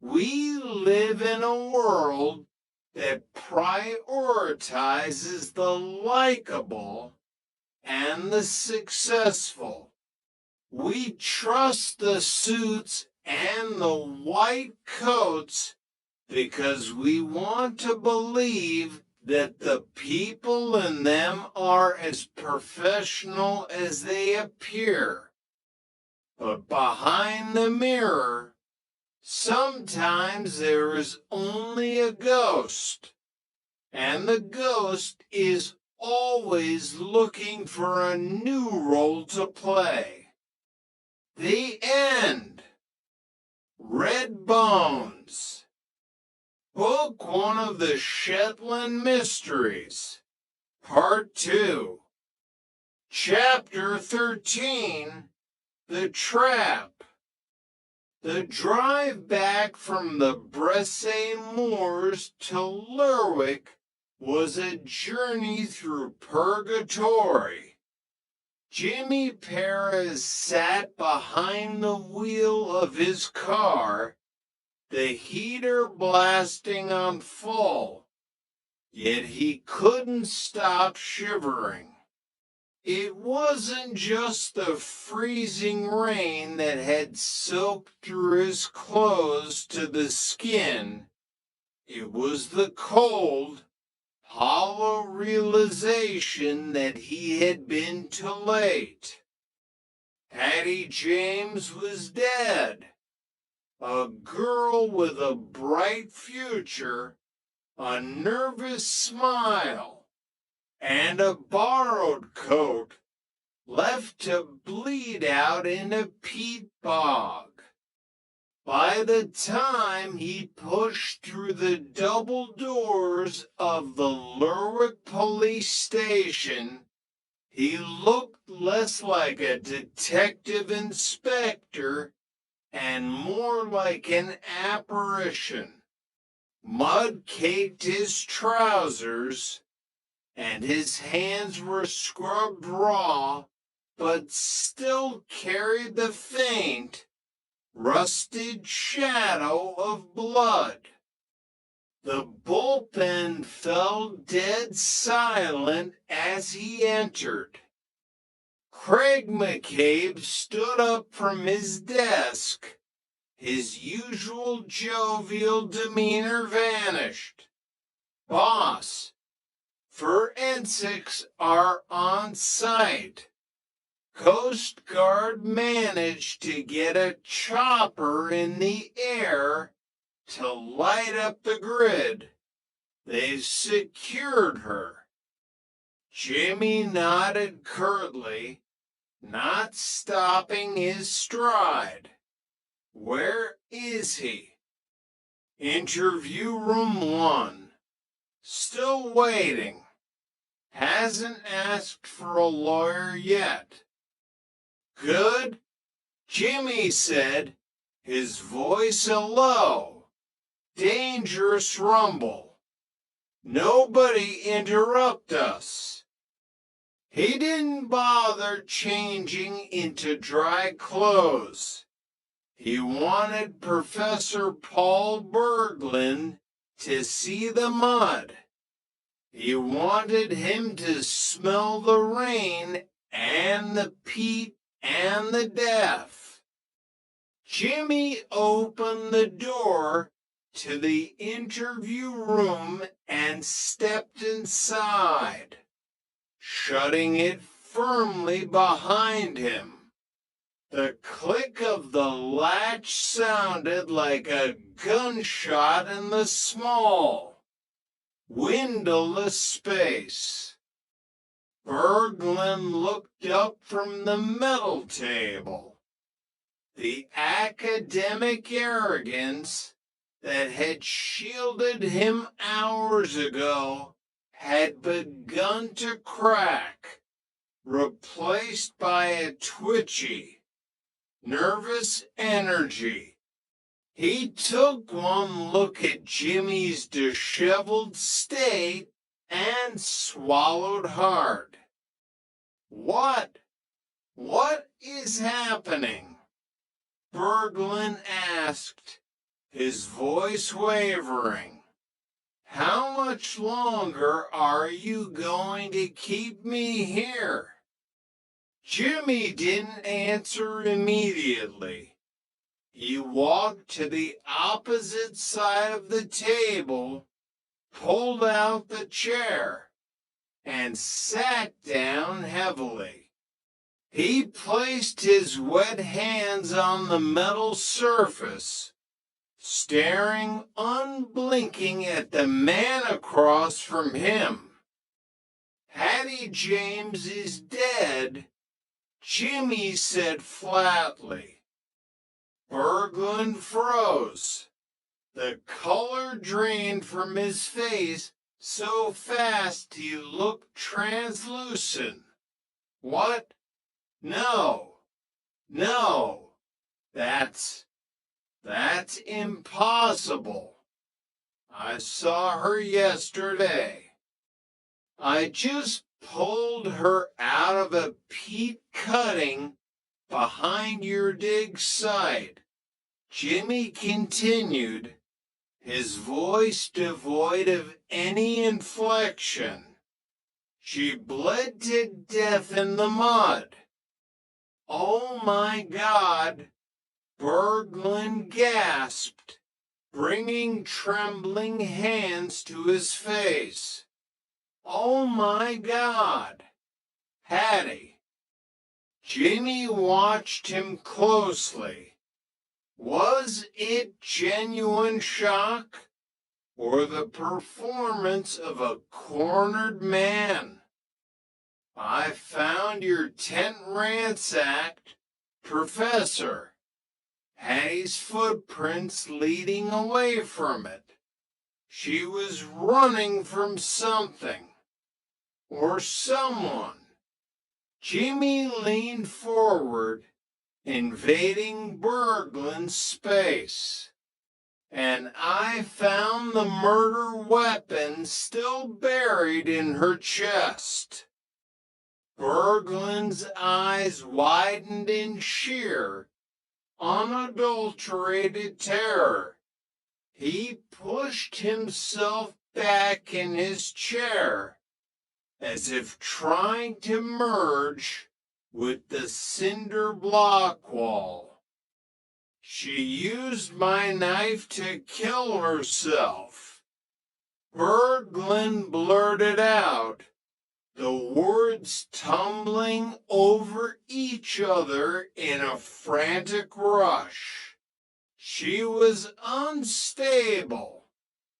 We live in a world that prioritizes the likable and the successful. We trust the suits and the white coats because we want to believe that the people in them are as professional as they appear. But behind the mirror, sometimes there is only a ghost, and the ghost is always looking for a new role to play. The end. Red Bones. Book 1 of the Shetland Mysteries. Part 2. Chapter 13. The Trap. The drive back from the Bresse Moors to Lerwick was a journey through purgatory. Jimmy Perez sat behind the wheel of his car, the heater blasting on full, yet he couldn't stop shivering. It wasn't just the freezing rain that had soaked through his clothes to the skin. It was the cold, hollow realization that he had been too late. Hattie James was dead. A girl with a bright future, a nervous smile, and a borrowed coat left to bleed out in a peat bog. By the time he pushed through the double doors of the Lerwick police station, he looked less like a detective inspector and more like an apparition. Mud caked his trousers, and his hands were scrubbed raw, but still carried the faint, rusted shadow of blood. The bullpen fell dead silent as he entered. Craig McCabe stood up from his desk. His usual jovial demeanor vanished. "Boss, forensics are on site. Coast Guard managed to get a chopper in the air to light up the grid. They've secured her." Jimmy nodded curtly not stopping his stride. Where is he? Interview room 1. Still waiting. Hasn't asked for a lawyer yet. Good. Jimmy said, his voice a low, dangerous rumble. Nobody interrupt us. He didn't bother changing into dry clothes. He wanted Professor Paul Berglund to see the mud. He wanted him to smell the rain and the peat and the death. Jimmy opened the door to the interview room and stepped inside, shutting it firmly behind him. The click of the latch sounded like a gunshot in the small, windowless space. Berglund looked up from the metal table. The academic arrogance that had shielded him hours ago had begun to crack, replaced by a twitchy, nervous energy. He took one look at Jimmy's disheveled state and swallowed hard. What is happening? Berglund asked, his voice wavering. How much longer are you going to keep me here? Jimmy didn't answer immediately. He walked to the opposite side of the table, pulled out the chair, and sat down heavily. He placed his wet hands on the metal surface, staring unblinking at the man across from him. Hattie James is dead, Jimmy said flatly. Berglund froze. The color drained from his face so fast he looked translucent. What? No. That's impossible. I saw her yesterday. I just pulled her out of a peat cutting behind your dig site. Jimmy continued, his voice devoid of any inflection. She bled to death in the mud. Oh my God, Berglund gasped, bringing trembling hands to his face. Oh my God, Hattie. Jimmy watched him closely. Was it genuine shock or the performance of a cornered man? I found your tent ransacked, Professor. Hattie's footprints leading away from it. She was running from something or someone. Jimmy leaned forward, invading Berglund's space, and I found the murder weapon still buried in her chest. Berglund's eyes widened in sheer, unadulterated terror. He pushed himself back in his chair, as if trying to merge with the cinder block wall. She used my knife to kill herself. Berglund blurted out, the words tumbling over each other in a frantic rush. She was unstable,